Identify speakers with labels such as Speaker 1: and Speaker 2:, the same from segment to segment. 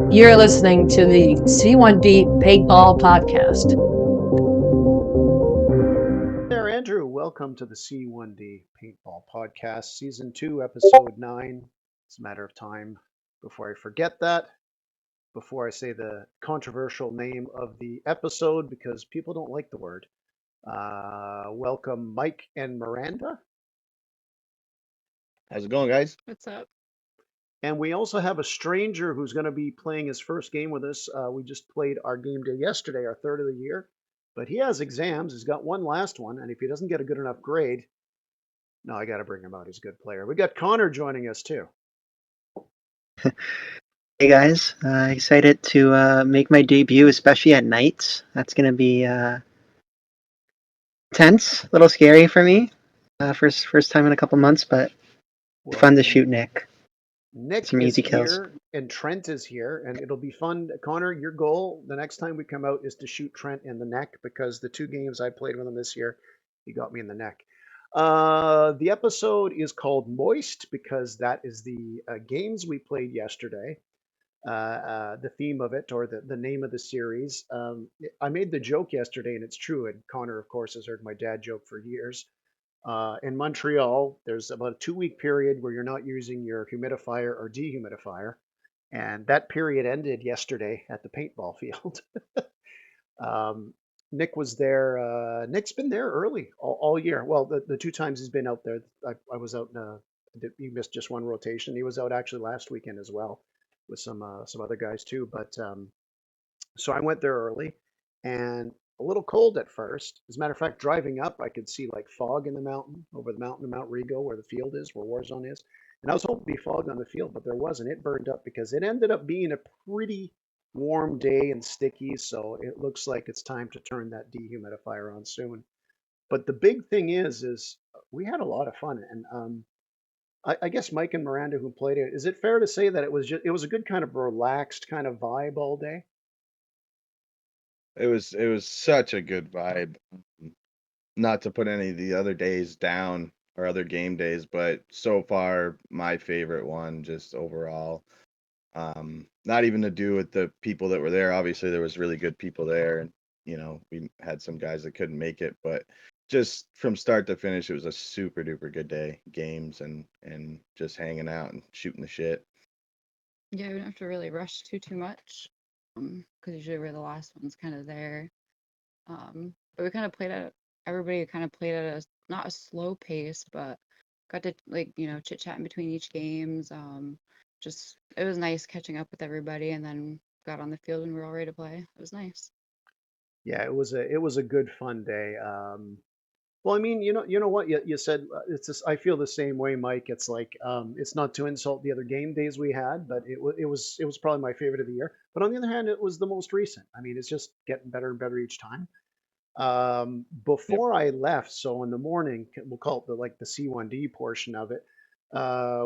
Speaker 1: You're listening to the C1D Paintball Podcast.
Speaker 2: There, Andrew. Welcome to the C1D Paintball Podcast, Season 2, Episode 9. It's a matter of time before I forget that, before I say the controversial name of the episode, because people don't like the word. Welcome, Mike and Miranda.
Speaker 3: How's it going, guys?
Speaker 4: What's up?
Speaker 2: And we also have a stranger who's going to be playing his first game with us. We just played our game day yesterday, our third of the year. But he has exams. He's got one last one. And if he doesn't get a good enough grade, no, I got to bring him out. He's a good player. We got Connor joining us too.
Speaker 5: Hey guys, excited to make my debut, especially at nights. That's going to be tense, a little scary for me. First time in a couple months, but
Speaker 2: Well,
Speaker 5: fun to shoot Nick.
Speaker 2: Nick
Speaker 5: Some
Speaker 2: is
Speaker 5: easy kills.
Speaker 2: here and Trent is here, and it'll be fun. Connor, your goal the next time we come out is to shoot Trent in the neck, because the two games I played with him this year, he got me in the neck. The episode is called Moist because that is the games we played yesterday. The theme of it, or the name of the series. I made the joke yesterday, and it's true. And Connor, of course, has heard my dad joke for years. In Montreal, there's about a 2-week period where you're not using your humidifier or dehumidifier. And that period ended yesterday at the paintball field. Nick was there. Nick's been there early all year. Well, the two times he's been out there, I was out. He missed just one rotation. He was out actually last weekend as well with some other guys too. But so I went there early, and a little cold at first. As a matter of fact, driving up, I could see like fog in the mountain, over the mountain of Mount Rigo, where the field is, where Warzone is. And I was hoping to be fog on the field, but there wasn't. It burned up because it ended up being a pretty warm day and sticky. So it looks like it's time to turn that dehumidifier on soon. But the big thing is we had a lot of fun. And I guess Mike and Miranda, who played it, is it fair to say that it was a good kind of relaxed kind of vibe all day?
Speaker 3: It was such a good vibe. Not to put any of the other days down or other game days, but so far my favorite one just overall. Not even to do with the people that were there. Obviously there was really good people there, and we had some guys that couldn't make it, but just from start to finish it was a super duper good day. Games and just hanging out and shooting the shit.
Speaker 4: Yeah, we don't have to really rush too much, because usually we're the last ones kind of there. But we kind of everybody kind of played at a not a slow pace, but got to chit chat in between each games. Just it was nice catching up with everybody, and then got on the field when we were all ready to play. It was nice.
Speaker 2: Yeah, it was a good fun day. Well, I mean, you know what you said. It's just, I feel the same way, Mike. It's like it's not to insult the other game days we had, but it was probably my favorite of the year. But on the other hand, it was the most recent. I mean, it's just getting better and better each time. Before I left, so in the morning, we'll call it the C1D portion of it.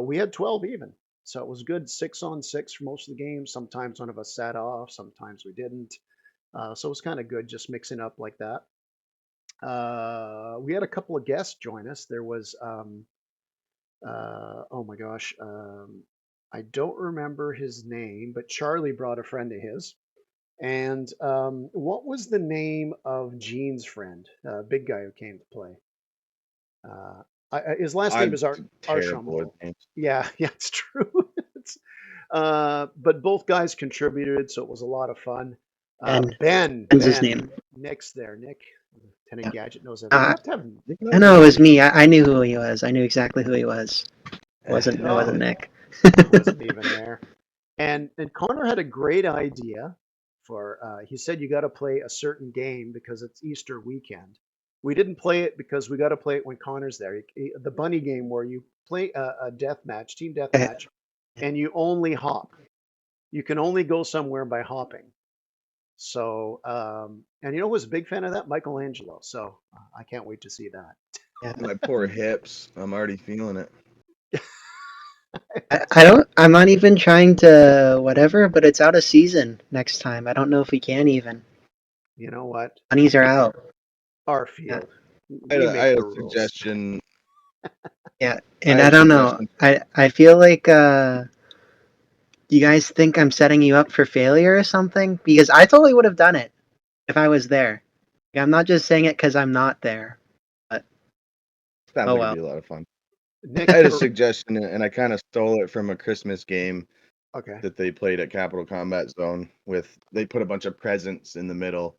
Speaker 2: We had 12 even, so it was good 6-on-6 for most of the games. Sometimes one of us sat off, sometimes we didn't. So it was kind of good just mixing up like that. We had a couple of guests join us. There was, oh my gosh, I don't remember his name, but Charlie brought a friend of his. And what was the name of Gene's friend, big guy who came to play? His last name is
Speaker 3: Terrible
Speaker 2: Arsham.
Speaker 3: with names.
Speaker 2: Yeah, yeah, it's true. But both guys contributed, so it was a lot of fun.
Speaker 5: Ben's his name.
Speaker 2: Nick's there. Nick, Lieutenant
Speaker 5: Yeah.
Speaker 2: Gadget knows everything.
Speaker 5: I know it was me. I knew who he was. I knew exactly who he was. It wasn't Nick.
Speaker 2: Wasn't even there. And Connor had a great idea for. He said you got to play a certain game because it's Easter weekend. We didn't play it because we got to play it when Connor's there. The bunny game where you play a death match, team death match, and you only hop. You can only go somewhere by hopping. So, and who was a big fan of that? Michelangelo. So I can't wait to see that.
Speaker 5: Yeah.
Speaker 3: My poor hips. I'm already feeling it.
Speaker 5: I'm not even trying to whatever, but it's out of season next time. I don't know if we can even.
Speaker 2: You know what?
Speaker 5: Bunnies are out.
Speaker 2: Our field.
Speaker 3: I had a suggestion.
Speaker 5: Yeah,
Speaker 3: I
Speaker 5: and I
Speaker 3: have
Speaker 5: don't know.
Speaker 3: suggestions.
Speaker 5: I feel like you guys think I'm setting you up for failure or something? Because I totally would have done it if I was there. Like, I'm not just saying it because I'm not there. But
Speaker 3: Sounds
Speaker 5: oh
Speaker 3: like it'd
Speaker 5: well.
Speaker 3: be a lot of fun. I
Speaker 2: Nick,
Speaker 3: had a suggestion, and I kind of stole it from a Christmas game
Speaker 2: okay.
Speaker 3: that they played at Capital Combat Zone. They put a bunch of presents in the middle,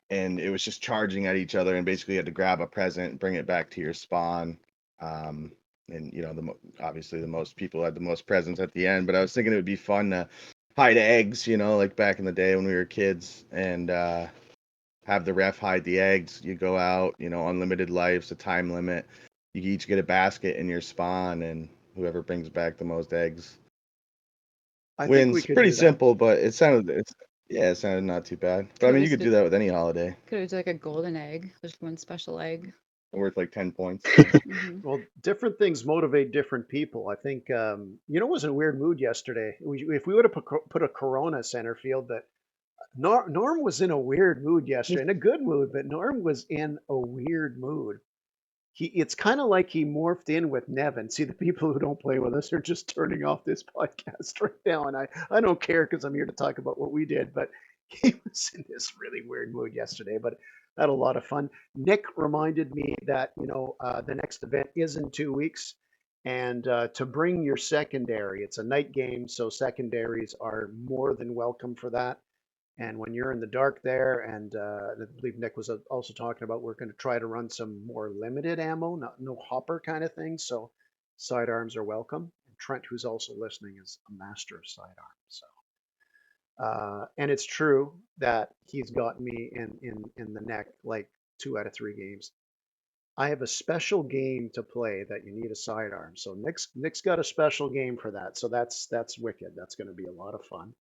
Speaker 3: and it was just charging at each other, and basically you had to grab a present, bring it back to your spawn. And obviously the most people had the most presents at the end. But I was thinking it would be fun to hide eggs, like back in the day when we were kids, and have the ref hide the eggs. You go out, unlimited lives, a time limit. You each get a basket in your spawn, and whoever brings back the most eggs
Speaker 2: I think we
Speaker 3: wins.
Speaker 2: could
Speaker 3: Pretty
Speaker 2: do that.
Speaker 3: simple, but it sounded not too bad. But I
Speaker 4: Could
Speaker 3: mean,
Speaker 4: we
Speaker 3: you could
Speaker 4: sit-
Speaker 3: do that with any holiday.
Speaker 4: Could we do like a golden egg? Just one special egg.
Speaker 3: Worth like 10 points.
Speaker 4: Hmm.
Speaker 2: Well, different things motivate different people. I think, was in a weird mood yesterday. If we would have put a Corona center field, but Norm was in a weird mood yesterday, in a good mood, but Norm was in a weird mood. It's kind of like he morphed in with Nevin. See, the people who don't play with us are just turning off this podcast right now, and I don't care because I'm here to talk about what we did. But he was in this really weird mood yesterday, but had a lot of fun. Nick reminded me that the next event is in 2 weeks, and to bring your secondary. It's a night game, so secondaries are more than welcome for that. And when you're in the dark there, and I believe Nick was also talking about, we're going to try to run some more limited ammo, no hopper kind of thing. So sidearms are welcome. And Trent, who's also listening, is a master of sidearms. So, and it's true that he's got me in the neck like 2 out of 3 games. I have a special game to play that you need a sidearm. So Nick's got a special game for that. So that's wicked. That's going to be a lot of fun.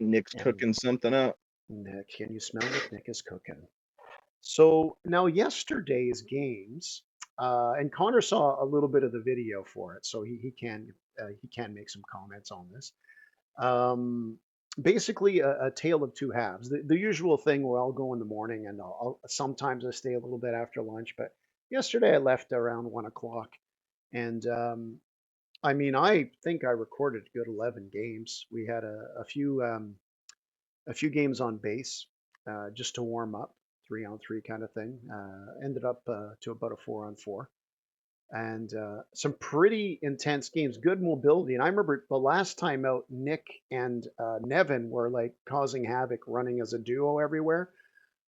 Speaker 3: Nick's
Speaker 2: And
Speaker 3: cooking something up.
Speaker 2: Nick, can you smell what Nick is cooking? So now yesterday's games, and Connor saw a little bit of the video for it, so he can make some comments on this. Basically, a tale of two halves. The usual thing where I'll go in the morning and sometimes I stay a little bit after lunch, but yesterday I left around 1 o'clock, and I mean I think I recorded a good 11 games. We had a few games on base just to warm up, 3-on-3 kind of thing. Ended up to about a 4-on-4. And some pretty intense games, good mobility. And I remember the last time out, Nick and Nevin were like causing havoc, running as a duo everywhere.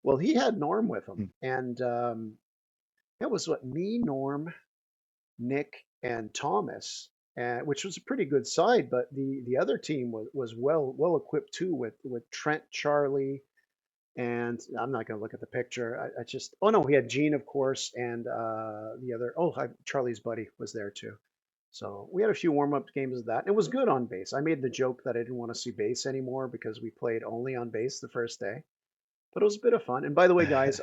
Speaker 2: Well, he had Norm with him. And it was me, Norm, Nick, and Thomas, which was a pretty good side. But the other team was well equipped too, with Trent, Charlie, and I'm not going to look at the picture. I just oh no, we had Gene of course, and the other Charlie's buddy was there too. So we had a few warm up games of that. It was good on base. I made the joke that I didn't want to see base anymore because we played only on base the first day, but it was a bit of fun. And by the way, guys,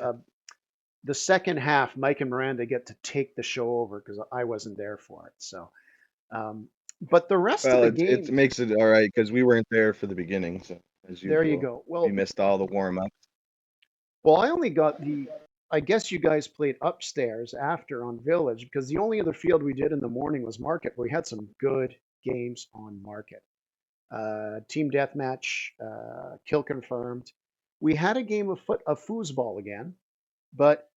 Speaker 2: the second half, Mike and Miranda get to take the show over because I wasn't there for it. So, but the rest of
Speaker 3: Well,
Speaker 2: the
Speaker 3: it
Speaker 2: games,
Speaker 3: makes it all right because we weren't there for the beginning, so as
Speaker 2: there you
Speaker 3: usual,
Speaker 2: go.
Speaker 3: we missed all the warm up.
Speaker 2: Well, I only got I guess you guys played upstairs after on Village because the only other field we did in the morning was Market. We had some good games on Market. Team Deathmatch, Kill Confirmed. We had a game of foosball again, but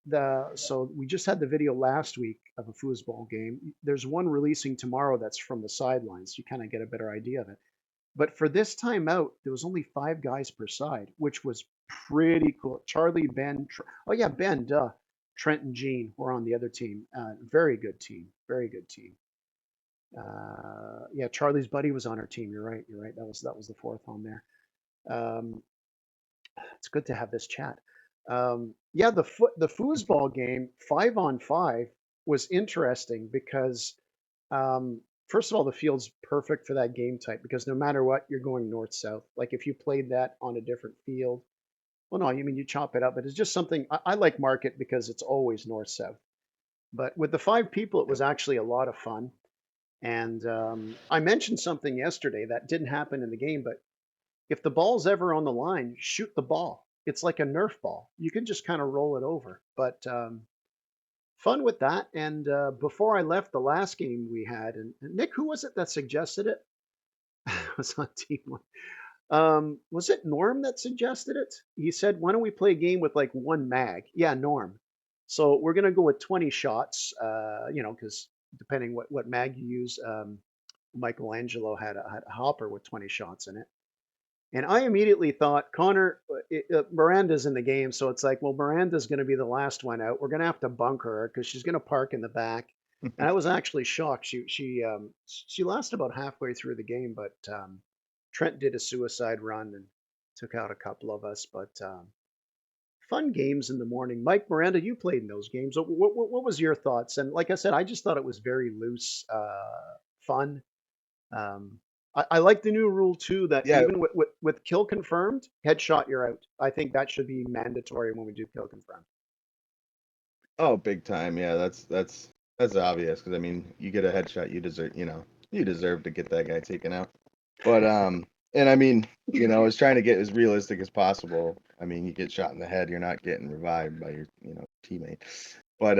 Speaker 2: so we just had the video last week of a foosball game. There's one releasing tomorrow that's from the sidelines. You kind of get a better idea of it. But for this time out, there was only 5 guys per side, which was pretty cool. Charlie, Ben, oh yeah, Ben, duh. Trent and Gene were on the other team. Very good team. Very good team. Yeah, Charlie's buddy was on our team. You're right. You're right. That was the 4th on there. Um, it's good to have this chat. Yeah, the foosball game 5-on-5 was interesting because first of all, the field's perfect for that game type because no matter what, you're going north-south. Like if you played that on a different field, well, no, you mean you chop it up, but it's just something I like Market because it's always north-south. But with the 5 people, it was actually a lot of fun. And I mentioned something yesterday that didn't happen in the game, but if the ball's ever on the line, shoot the ball. It's like a Nerf ball. You can just kind of roll it over. But fun with that. And before I left the last game we had, and Nick, who was it that suggested it? It was on team one. Was it Norm that suggested it? He said, "Why don't we play a game with like one mag?" Yeah, Norm. So we're gonna go with 20 shots. Because depending what mag you use, Michelangelo had a hopper with 20 shots in it. And I immediately thought, Connor, Miranda's in the game, so it's like, well, Miranda's going to be the last one out. We're going to have to bunker her because she's going to park in the back. And I was actually shocked. She lasted about halfway through the game, but Trent did a suicide run and took out a couple of us. But fun games in the morning. Mike, Miranda, you played in those games. What was your thoughts? And like I said, I just thought it was very loose, fun. I like the new rule too that
Speaker 3: Yeah.
Speaker 2: even with kill confirmed, headshot, you're out. I think that should be mandatory when we do kill confirmed.
Speaker 3: Oh, big time. Yeah, that's obvious because I mean, you get a headshot, you deserve to get that guy taken out. But and I mean, I was trying to get as realistic as possible. I mean, you get shot in the head, you're not getting revived by your teammate. But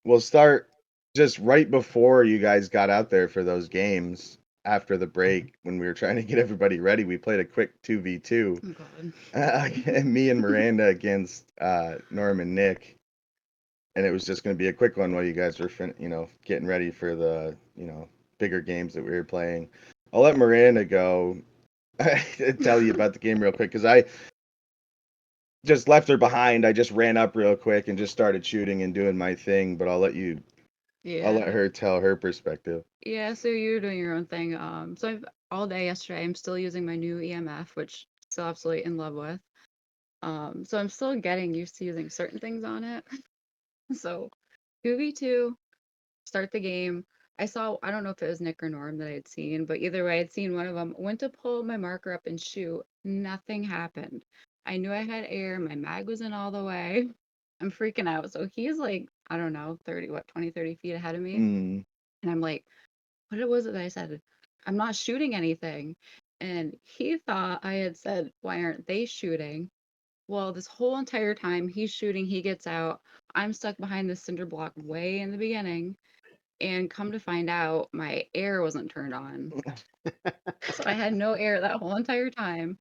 Speaker 3: we'll start just right before you guys got out there for those games. After the break, when we were trying to get everybody ready, we played a quick 2v2.
Speaker 4: Oh, God.
Speaker 3: Me and Miranda against Norm and Nick. And it was just going to be a quick one while you guys were, getting ready for the, bigger games that we were playing. I'll let Miranda go and tell you about the game real quick because I just left her behind. I just ran up real quick and just started shooting and doing my thing. But I'll let her tell her perspective.
Speaker 4: Yeah, so you're doing your own thing. So all day yesterday, I'm still using my new EMF, which I'm still absolutely in love with. So I'm still getting used to using certain things on it. So 2v2, start the game. I don't know if it was Nick or Norm that I had seen, but either way, I'd seen one of them. Went to pull my marker up and shoot. Nothing happened. I knew I had air. My mag wasn't all the way. I'm freaking out. So he's like, I don't know, 20, 30 feet ahead of me.
Speaker 3: Mm.
Speaker 4: And I'm like, what was it that I said? I'm not shooting anything. And he thought I had said, why aren't they shooting? Well, this whole entire time he's shooting, he gets out. I'm stuck behind the cinder block way in the beginning. And come to find out, my air wasn't turned on. So I had no air that whole entire time.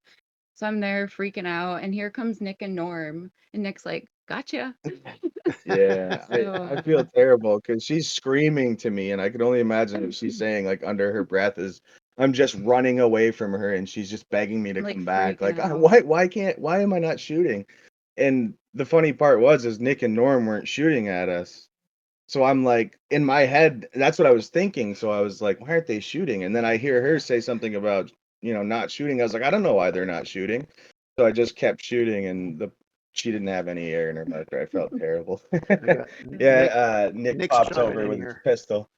Speaker 4: So I'm there freaking out. And here comes Nick and Norm. And Nick's like, gotcha.
Speaker 3: Yeah, I feel terrible because she's screaming to me, and I can only imagine what she's saying, like under her breath, is I'm just running away from her, and she's just begging me to
Speaker 4: Like,
Speaker 3: come back. Like,
Speaker 4: freaking out.
Speaker 3: why am I not shooting? And the funny part is Nick and Norm weren't shooting at us. So I'm like, in my head, that's what I was thinking. So I was like, why aren't they shooting? And then I hear her say something about, not shooting. I was like, I don't know why they're not shooting. So I just kept shooting, and she didn't have any air in her marker. I felt terrible. Yeah, Nick
Speaker 2: Nick's
Speaker 3: pops
Speaker 2: chiming
Speaker 3: over
Speaker 2: in
Speaker 3: with his
Speaker 2: here.
Speaker 3: pistol.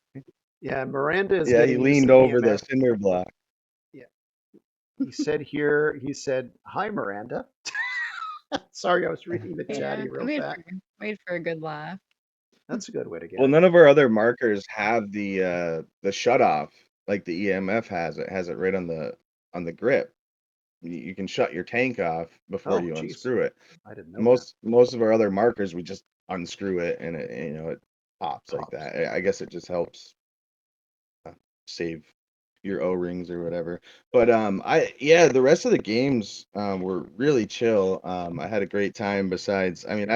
Speaker 2: Yeah, Miranda is
Speaker 3: Yeah, he
Speaker 2: getting used
Speaker 3: leaned
Speaker 2: to
Speaker 3: over the
Speaker 2: EMF.
Speaker 3: cinder block.
Speaker 2: He said, hi, Miranda. Sorry, I was reading the chatty real fast.
Speaker 4: Made for a good laugh.
Speaker 2: That's a good way to get
Speaker 3: Well,
Speaker 2: it.
Speaker 3: none of our other markers have the shut off like the EMF has. It has it right on the grip. You can shut your tank off before you
Speaker 2: geez.
Speaker 3: unscrew it.
Speaker 2: I didn't know
Speaker 3: Most of our other markers, we just unscrew it and it pops like that. I guess it just helps save your O-rings or whatever. But the rest of the games were really chill. I had a great time. Besides, I mean,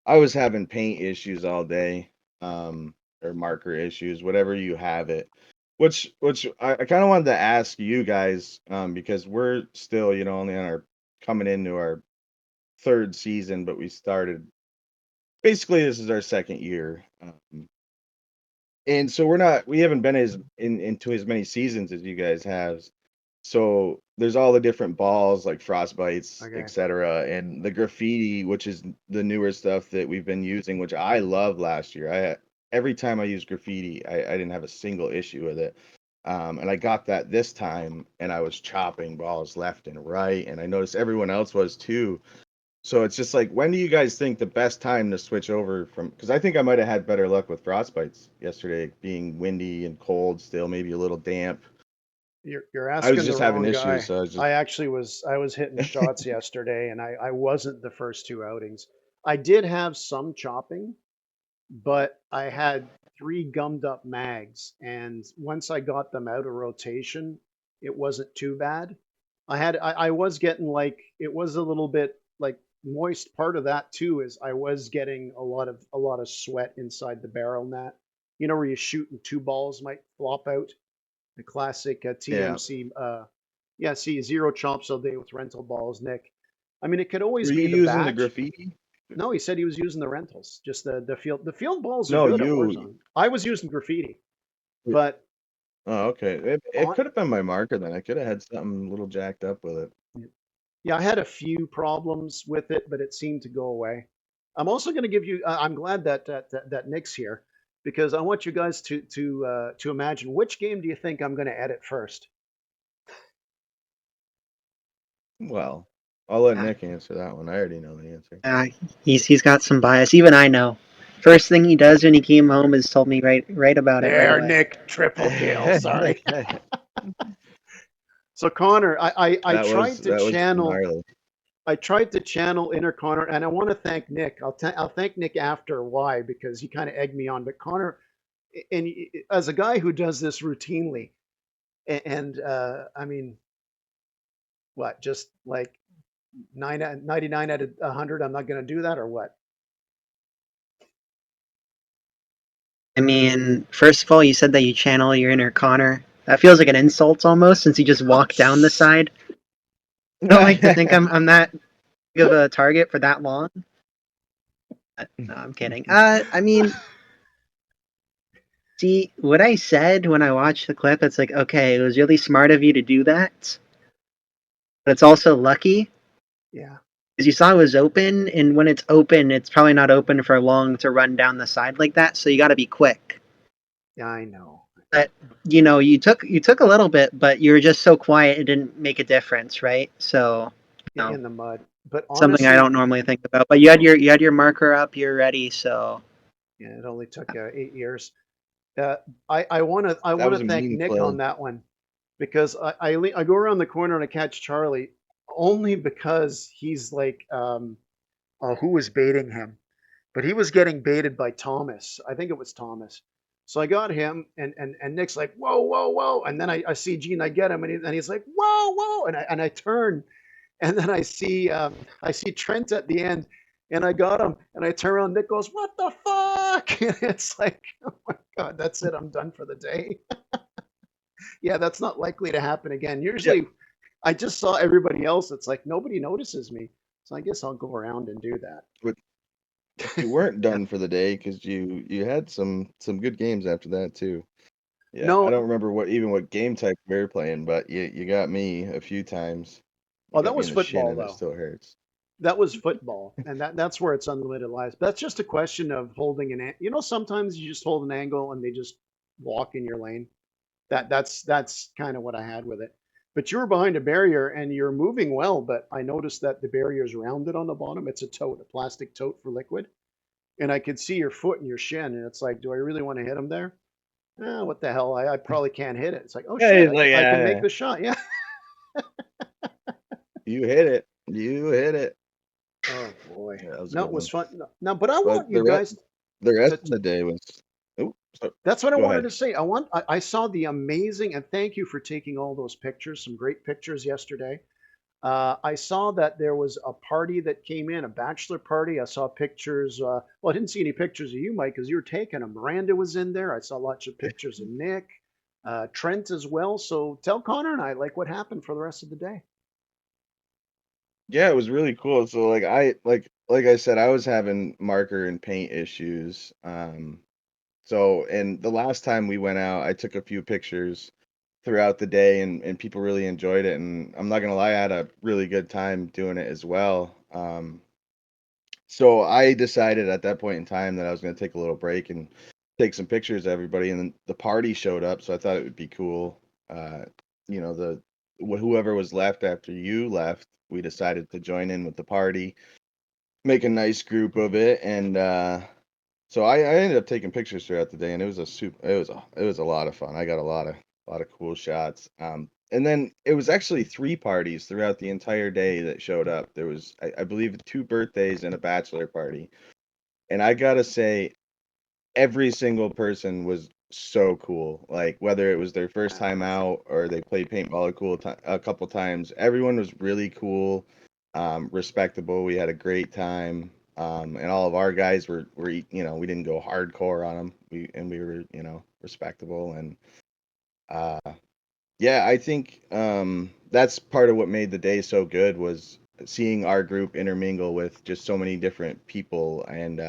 Speaker 3: I was having paint issues all day, or marker issues, whatever you have it. Which I kind of wanted to ask you guys, because we're still, only on coming into our third season, but we started, basically this is our second year. And so we haven't been into as many seasons as you guys have. So there's all the different balls like frostbites,
Speaker 2: Okay.
Speaker 3: etc., and the graffiti, which is the newer stuff that we've been using, which I loved last year. Every time I used graffiti, I didn't have a single issue with it. And I got that this time, and I was chopping balls left and right, and I noticed everyone else was too. So it's just like, when do you guys think the best time to switch over from? Because I think I might have had better luck with frostbites yesterday, being windy and cold, still maybe a little damp.
Speaker 2: You're asking
Speaker 3: just
Speaker 2: the
Speaker 3: having
Speaker 2: wrong
Speaker 3: issues,
Speaker 2: guy.
Speaker 3: so I was just-
Speaker 2: I actually was hitting shots yesterday, and I wasn't the first two outings. I did have some chopping, but I had 3 gummed up mags, and once I got them out of rotation, it wasn't too bad. I was getting like it was a little bit like moist. Part of that too is I was getting a lot of sweat inside the barrel net. You know where you shoot and 2 balls might flop out. The classic
Speaker 3: Yeah.
Speaker 2: TMC. Yeah, see, zero chops all day with rental balls, Nick. I mean, it could always
Speaker 3: Were you
Speaker 2: be the
Speaker 3: using the
Speaker 2: batch.
Speaker 3: graffiti?
Speaker 2: No, he said he was using the rentals, just the field. The field balls are
Speaker 3: No,
Speaker 2: good at
Speaker 3: you.
Speaker 2: Warzone. I was using graffiti, but
Speaker 3: Oh, okay. It
Speaker 2: on,
Speaker 3: could have been my marker then. I could have had something a little jacked up with it.
Speaker 2: yeah, I had a few problems with it, but it seemed to go away. I'm also going to give you. I'm glad that Nick's here because I want you guys to imagine which game do you think I'm going to edit first?
Speaker 3: Well, I'll let
Speaker 5: Yeah.
Speaker 3: Nick answer that one. I already know the answer.
Speaker 5: He's got some bias. Even I know. First thing he does when he came home is told me right about it right
Speaker 2: There,
Speaker 5: away.
Speaker 2: Nick, triple kill. Sorry. So Connor, I tried to
Speaker 3: that was
Speaker 2: channel.
Speaker 3: gnarly.
Speaker 2: I tried to channel inner Connor, and I want to thank Nick. I'll thank Nick after why because he kind of egged me on. But Connor, and as a guy who does this routinely, and I mean, what? Just like 99 out of 100, I'm not going to do that, or what?
Speaker 5: I mean, first of all, you said that you channel your inner Connor. That feels like an insult almost, since you just walked down the side. I don't like to think I'm that big of a target for that long. No, I'm kidding. I mean, see, what I said when I watched the clip, it's like, okay, it was really smart of you to do that, but it's also lucky
Speaker 2: Yeah.
Speaker 5: because you saw it was open, and when it's open, it's probably not open for long to run down the side like that. So you got to be quick.
Speaker 2: Yeah, I know.
Speaker 5: But you took a little bit, but you were just so quiet, it didn't make a difference, right? So, you know,
Speaker 2: In the mud. But
Speaker 5: something I
Speaker 2: honestly,
Speaker 5: don't normally think about. But you had your marker up, you're ready. So
Speaker 2: yeah, it only took 8 years. I want
Speaker 3: That
Speaker 2: to
Speaker 3: was a
Speaker 2: thank
Speaker 3: mean
Speaker 2: Nick
Speaker 3: play.
Speaker 2: on that one because I go around the corner and I catch Charlie only because he's like who was baiting him, but he was getting baited by Thomas. I think it was Thomas. So I got him, and Nick's like, whoa, whoa, whoa, and then I see Gene, I get him, and he's like, whoa, whoa, and I turn, and then I see Trent at the end, and I got him, and I turn around. Nick goes, "What the fuck?" And it's like, oh my god, that's it. I'm done for the day. Yeah, that's not likely to happen again. Usually, I just saw everybody else. It's like nobody notices me, so I guess I'll go around and do that.
Speaker 3: But you weren't done for the day because you had some good games after that too. Yeah, I
Speaker 2: No,
Speaker 3: don't remember what game type we were playing, but you got me a few times. You
Speaker 2: oh,
Speaker 3: got
Speaker 2: that
Speaker 3: me
Speaker 2: was
Speaker 3: in the shin,
Speaker 2: football
Speaker 3: and it
Speaker 2: though.
Speaker 3: still hurts.
Speaker 2: That was football, and that's where it's unlimited lives. That's just a question of holding sometimes you just hold an angle and they just walk in your lane. That's kind of what I had with it. But you were behind a barrier and you're moving well, but I noticed that the barrier is rounded on the bottom. It's a tote, a plastic tote for liquid. And I could see your foot and your shin, and it's like, do I really want to hit him there? What the hell? I probably can't hit it. It's like, oh
Speaker 3: Yeah,
Speaker 2: shit,
Speaker 3: he's like,
Speaker 2: I can make
Speaker 3: yeah,
Speaker 2: the shot. Yeah.
Speaker 3: you hit it. You hit it.
Speaker 2: Oh boy.
Speaker 3: Yeah, that was a
Speaker 2: No,
Speaker 3: good
Speaker 2: it was
Speaker 3: one.
Speaker 2: fun. No, but I
Speaker 3: But
Speaker 2: want you guys
Speaker 3: the rest
Speaker 2: to
Speaker 3: of the day was. Oh,
Speaker 2: That's what I
Speaker 3: go
Speaker 2: wanted
Speaker 3: ahead.
Speaker 2: to say. I saw the amazing, and thank you for taking all those pictures, some great pictures yesterday. I saw that there was a party that came in, a bachelor party. I saw pictures. Well, I didn't see any pictures of you, Mike, because you were taking them. Miranda was in there. I saw lots of pictures of Nick, Trent as well. So tell Connor and I like what happened for the rest of the day.
Speaker 3: Yeah, it was really cool. So like I said, I was having marker and paint issues. So and the last time we went out, I took a few pictures throughout the day and people really enjoyed it. And I'm not gonna lie, I had a really good time doing it as well. So I decided at that point in time that I was gonna take a little break and take some pictures of everybody. And then the party showed up, so I thought it would be cool. Uh, the whoever was left after you left, we decided to join in with the party, make a nice group of it, and so I ended up taking pictures throughout the day, and it was a lot of fun. I got a lot of cool shots. And then it was actually 3 parties throughout the entire day that showed up. There was I believe 2 birthdays and a bachelor party, and I gotta say every single person was so cool. Like whether it was their first time out or they played paintball a couple times, everyone was really cool, respectable. We had a great time, and all of our guys were we didn't go hardcore on them. We were respectable and yeah, I think that's part of what made the day so good was seeing our group intermingle with just so many different people and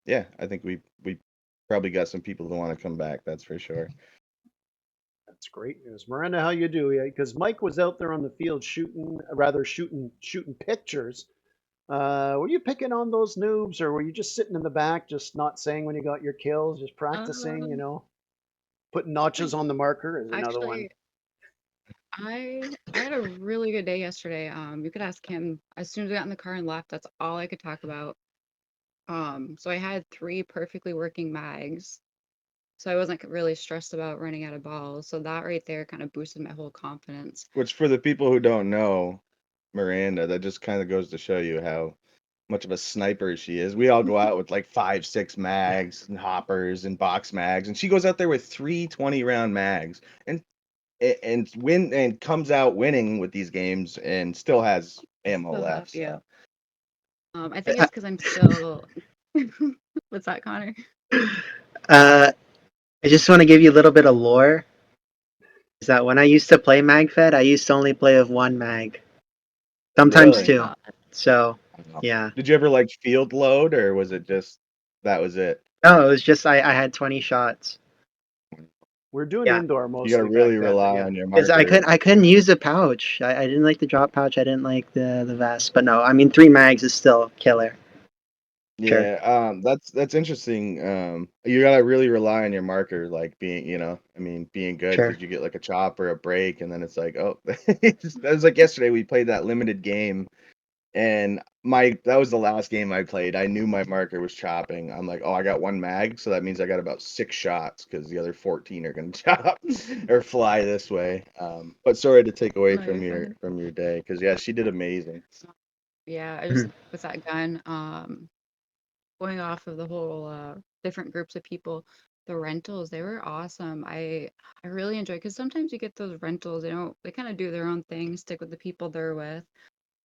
Speaker 3: yeah, I think we probably got some people that want to come back, that's for sure.
Speaker 2: That's great news. Miranda, how you do? Because Mike was out there on the field shooting pictures. Were you picking on those noobs, or were you just sitting in the back, just not saying when you got your kills, just practicing? Putting notches on the marker is another one.
Speaker 4: Actually, I had a really good day yesterday. You could ask him. As soon as I got in the car and left, that's all I could talk about. So I had 3 perfectly working mags. So I wasn't really stressed about running out of balls. So that right there kind of boosted my whole confidence.
Speaker 3: Which for the people who don't know Miranda, that just kind of goes to show you how much of a sniper she is. We all go out with like 5-6 mags and hoppers and box mags, and she goes out there with 3 20-round mags and comes out winning with these games and still has ammo
Speaker 4: So
Speaker 3: left.
Speaker 4: happy.
Speaker 3: So.
Speaker 4: I think it's because I'm still. What's that, Connor?
Speaker 5: I just want to give you a little bit of lore. Is that when I used to play MagFed, I used to only play with 1 mag. Sometimes
Speaker 3: Really?
Speaker 5: 2. So, yeah.
Speaker 3: Did you ever like field load, or was it just that was it?
Speaker 5: No, it was just I had 20 shots.
Speaker 2: We're doing
Speaker 5: Yeah.
Speaker 2: indoor mostly.
Speaker 3: You gotta really
Speaker 2: back then,
Speaker 3: rely
Speaker 2: yeah.
Speaker 3: on your
Speaker 5: Because
Speaker 3: marker.
Speaker 5: I couldn't use a pouch. I didn't like the drop pouch. I didn't like the vest. But no, I mean 3 mags is still killer. Sure.
Speaker 3: Yeah, that's interesting. You gotta really rely on your marker, like being, being good
Speaker 5: Sure.
Speaker 3: because you get like a chop or a break, and then it's like, oh, that was like yesterday. We played that limited game, and that was the last game I played. I knew my marker was chopping. I'm like, oh, I got 1 mag, so that means I got about 6 shots because the other 14 are gonna chop or fly this way. But sorry to take away
Speaker 4: No,
Speaker 3: from
Speaker 4: you're fine.
Speaker 3: your day, because yeah, she did amazing.
Speaker 4: Yeah, I just with that gun, going off of the whole different groups of people, the rentals, they were awesome. I really enjoy because sometimes you get those rentals, they kind of do their own thing, stick with the people they're with.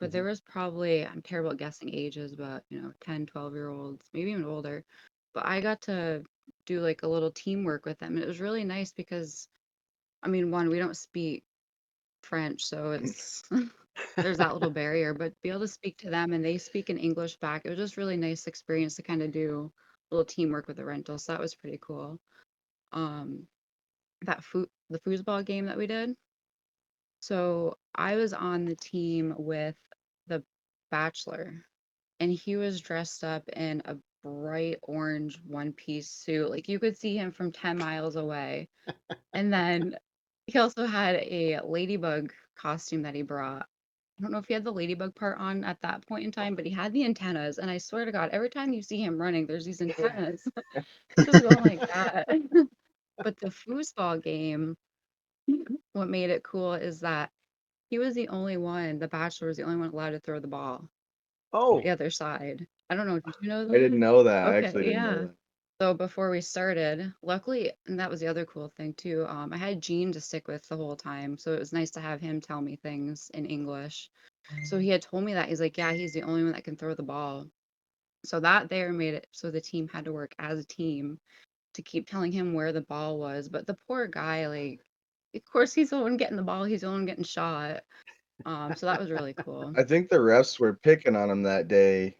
Speaker 4: But there was probably, I'm terrible at guessing ages, but 10, 12-year-olds, maybe even older. But I got to do like a little teamwork with them. And it was really nice because, I mean, one, we don't speak French, so it's there's that little barrier, but be able to speak to them and they speak in English back, it was just really nice experience to kind of do a little teamwork with the rental. So that was pretty cool. Um, the foosball game that we did. So I was on the team with the Bachelor, and he was dressed up in a bright orange one-piece suit. Like you could see him from 10 miles away. And then he also had a ladybug costume that he brought. I don't know if he had the ladybug part on at that point in time, but he had the antennas. And I swear to God, every time you see him running, there's these antennas just going like that. But the foosball game, what made it cool is that he was the only one, the Bachelor was the only one allowed to throw the ball on the
Speaker 2: Oh,
Speaker 4: other side. I don't know, did you know
Speaker 3: I didn't
Speaker 4: that?
Speaker 3: know that. I
Speaker 4: Okay,
Speaker 3: actually didn't know
Speaker 4: yeah.
Speaker 3: that.
Speaker 4: So before we started, luckily, and that was the other cool thing too, I had Gene to stick with the whole time. So it was nice to have him tell me things in English. So he had told me that. He's like, yeah, he's the only one that can throw the ball. So that there made it so the team had to work as a team to keep telling him where the ball was. But the poor guy, like, of course he's the one getting the ball, he's the one getting shot. So that was really cool.
Speaker 3: I think the refs were picking on him that day.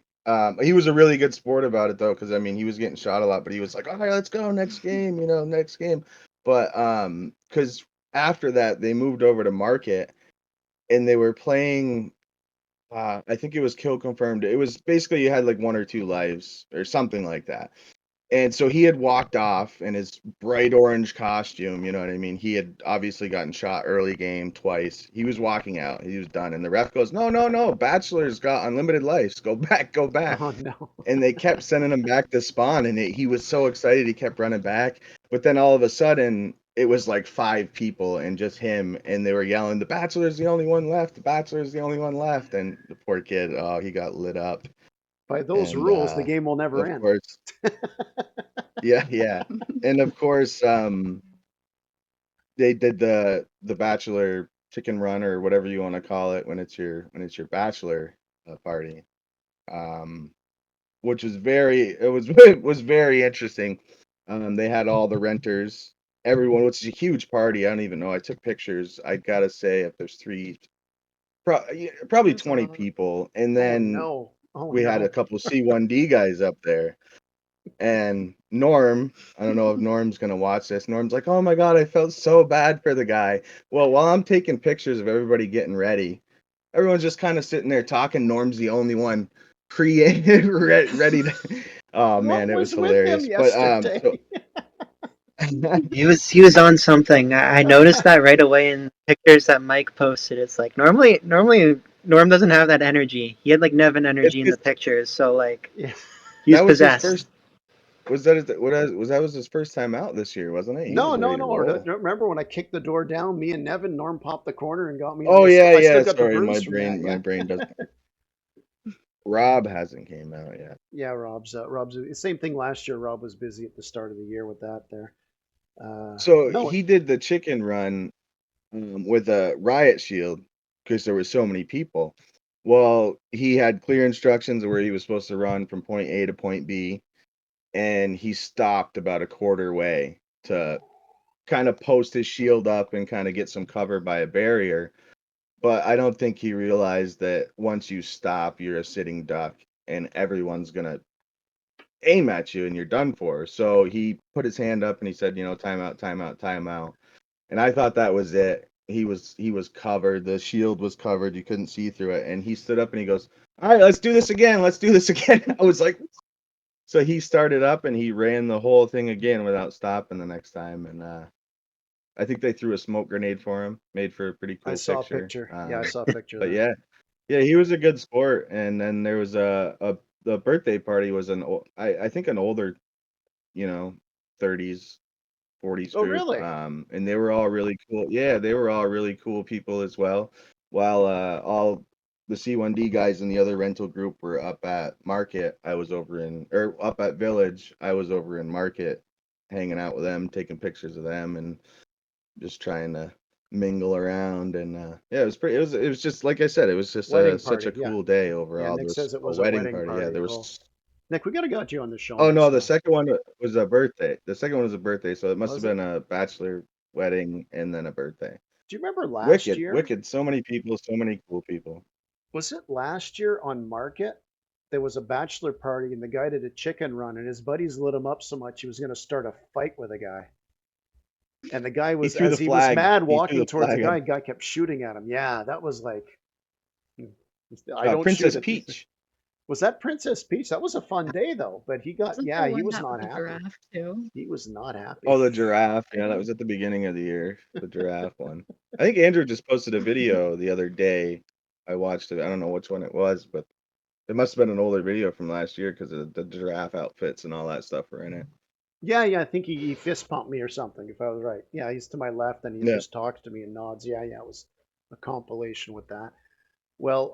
Speaker 3: He was a really good sport about it though, because I mean he was getting shot a lot, but he was like, "All right, let's go next game," next game. But because after that they moved over to Market and they were playing. I think it was kill confirmed. It was basically you had like 1 or 2 lives or something like that. And so he had walked off in his bright orange costume, you know what I mean? He had obviously gotten shot early game twice. He was walking out. He was done. And the ref goes, "No, no, no. Bachelor's got unlimited lives. Go back, go back."
Speaker 2: oh no.
Speaker 3: And they kept sending him back to spawn. And he was so excited. He kept running back. But then all of a sudden, it was like 5 people and just him. And they were yelling, "The Bachelor's the only one left. The Bachelor's the only one left." And the poor kid, oh, he got lit up.
Speaker 2: By those
Speaker 3: And
Speaker 2: rules, the game will never
Speaker 3: of
Speaker 2: end.
Speaker 3: course, Yeah, yeah. And of course, they did the bachelor chicken run or whatever you want to call it when it's your bachelor party. Um, which was it was very interesting. They had all the renters, everyone, which is a huge party. I don't even know. I took pictures. I gotta say, if there's yeah, probably
Speaker 4: That's a
Speaker 3: 20
Speaker 4: lot.
Speaker 3: people, and
Speaker 2: Oh
Speaker 3: then
Speaker 2: no. Oh
Speaker 3: we had a
Speaker 2: no.
Speaker 3: couple C1D guys up there. And Norm, I don't know if Norm's gonna watch this. Norm's like, "Oh my God, I felt so bad for the guy." Well, while I'm taking pictures of everybody getting ready, everyone's just kind of sitting there talking. Norm's the only one creative, ready to. Oh
Speaker 2: What
Speaker 3: man, it was
Speaker 2: was with him
Speaker 3: hilarious. But
Speaker 2: yesterday?
Speaker 5: He was on something. I noticed that right away in pictures that Mike posted. It's like normally Norm doesn't have that energy. He had like Nevin
Speaker 3: it's
Speaker 5: energy in the
Speaker 3: 'cause
Speaker 5: pictures, so like
Speaker 2: Yeah.
Speaker 5: he's
Speaker 3: that was his
Speaker 5: possessed.
Speaker 3: first. Was that that was his first time out this year, wasn't it? He
Speaker 2: No,
Speaker 3: was
Speaker 2: no,
Speaker 3: ready to
Speaker 2: no.
Speaker 3: roll.
Speaker 2: Remember when I kicked the door down? Me and Nevin, Norm popped the corner and got me.
Speaker 3: Oh yeah,
Speaker 2: I still
Speaker 3: yeah.
Speaker 2: got the
Speaker 3: Sorry,
Speaker 2: bruise from that.
Speaker 3: my
Speaker 2: Yeah.
Speaker 3: brain doesn't. Rob hasn't came out yet.
Speaker 2: Yeah, Rob's same thing last year. Rob was busy at the start of the year with that there.
Speaker 3: So
Speaker 2: No,
Speaker 3: he did the chicken run with a riot shield because there were so many people. Well, he had clear instructions of where he was supposed to run from point A to point B, and he stopped about a quarter way to kind of post his shield up and kind of get some cover by a barrier. But I don't think he realized that once you stop, you're a sitting duck, and everyone's gonna aim at you, and you're done for. So he put his hand up and he said, timeout, timeout, timeout. And I thought that was it. He was covered. The shield was covered. You couldn't see through it. And he stood up and he goes, "All right, let's do this again. Let's do this again." I was like, so he started up and he ran the whole thing again without stopping the next time. And I think they threw a smoke grenade for him. Made for a pretty
Speaker 2: I
Speaker 3: cool
Speaker 2: saw a
Speaker 3: picture.
Speaker 2: picture. Yeah, I saw a picture of
Speaker 3: But
Speaker 2: that.
Speaker 3: yeah, yeah, he was a good sport. And then there was the birthday party was I think an older, you know, 30s 40s
Speaker 2: Oh,
Speaker 3: group,
Speaker 2: really?
Speaker 3: and they were all really cool. Yeah, they were all really cool people as well. While all the C1D guys in the other rental group were up at Market, or up at Village, I was over in Market, hanging out with them, taking pictures of them, and just trying to mingle around. And yeah, it was pretty. It was just like I said, it was just
Speaker 2: Wedding
Speaker 3: such a
Speaker 2: party. Yeah.
Speaker 3: cool day
Speaker 2: Yeah.
Speaker 3: overall. There
Speaker 2: Nick
Speaker 3: was
Speaker 2: says it
Speaker 3: a
Speaker 2: was a
Speaker 3: wedding
Speaker 2: wedding
Speaker 3: party. Yeah,
Speaker 2: party.
Speaker 3: there
Speaker 2: Cool.
Speaker 3: was.
Speaker 2: Nick, we gotta got you on the show
Speaker 3: Oh
Speaker 2: next
Speaker 3: no, the
Speaker 2: time.
Speaker 3: second one was a birthday. The second one was a birthday, so it must have
Speaker 2: Was it?
Speaker 3: been a bachelor wedding and then a birthday.
Speaker 2: Do you remember last
Speaker 3: Wicked,
Speaker 2: year?
Speaker 3: wicked. So many people, so many cool people.
Speaker 2: Was it last year on Market? There was a bachelor party and the guy did a chicken run and his buddies lit him up so much he was going to start a fight with a guy. And the guy
Speaker 3: He
Speaker 2: was,
Speaker 3: threw
Speaker 2: as
Speaker 3: the
Speaker 2: he was
Speaker 3: flag.
Speaker 2: mad
Speaker 3: He threw
Speaker 2: walking
Speaker 3: the
Speaker 2: towards the
Speaker 3: flag up.
Speaker 2: guy kept shooting at him. Yeah, that was like, I don't
Speaker 3: Princess
Speaker 2: shoot at.
Speaker 3: Peach.
Speaker 2: Was that Princess Peach? That was a fun day though, but
Speaker 4: Wasn't
Speaker 2: yeah,
Speaker 4: there
Speaker 2: he
Speaker 4: one
Speaker 2: was
Speaker 4: that
Speaker 2: not
Speaker 4: with the
Speaker 2: happy.
Speaker 4: giraffe too?
Speaker 2: He was not
Speaker 3: Oh,
Speaker 2: happy.
Speaker 3: the giraffe. Yeah, that was at the beginning of the year. The giraffe one. I think Andrew just posted a video the other day. I watched it. I don't know which one it was, but it must have been an older video from last year because the giraffe outfits and all that stuff were in it.
Speaker 2: Yeah, I think he fist pumped me or something, if I was right. Yeah, he's to my left and he
Speaker 3: Yeah.
Speaker 2: just talks to me and nods. Yeah, it was a compilation with that. Well,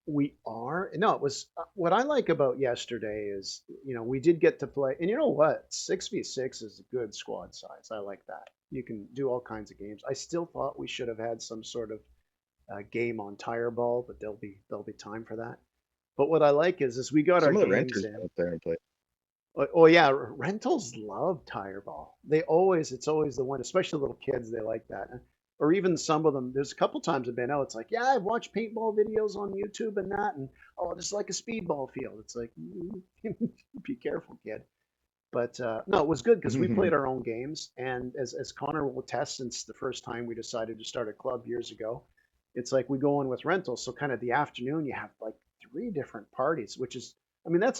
Speaker 2: no, it was what I like about yesterday is, we did get to play, and you know what? 6v6 is a good squad size. I like that. You can do all kinds of games. I still thought we should have had some sort of game on tire ball, but there'll be time for that. But what I like is we got our
Speaker 3: Some of the
Speaker 2: games
Speaker 3: renters
Speaker 2: in.
Speaker 3: go up there and play.
Speaker 2: Oh yeah, rentals love tire ball. It's always the one, especially little kids. They like that, or even some of them. There's a couple times I've been out. It's like, yeah, I've watched paintball videos on YouTube and that, and oh, this is like a speedball field. It's like, be careful, kid. But no, it was good because we played our own games, and as Connor will attest, since the first time we decided to start a club years ago, it's like we go in with rentals. So kind of the afternoon, you have like three different parties, which is, I mean, that's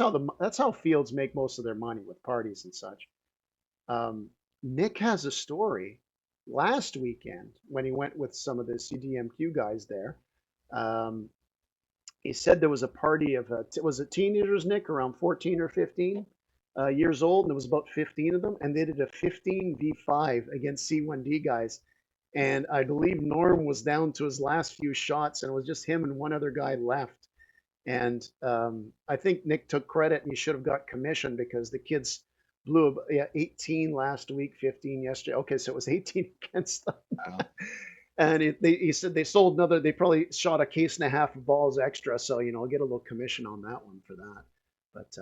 Speaker 2: how fields make most of their money with parties and such. Nick has a story last weekend when he went with some of the CDMQ guys there. Um, he said there was a party of was it teenagers, Nick, around 14 or 15 years old, and there was about 15 of them, and they did a 15v5 against C1D guys. And I believe Norm was down to his last few shots, and it was just him and one other guy left. And I think Nick took credit, and he should have got commission because the kids blew 18 last week, 15 yesterday. Okay, so it was 18 against them.
Speaker 3: Wow.
Speaker 2: And he said they sold another. They probably shot a case and a half of balls extra. So I'll get a little commission on that one for that. But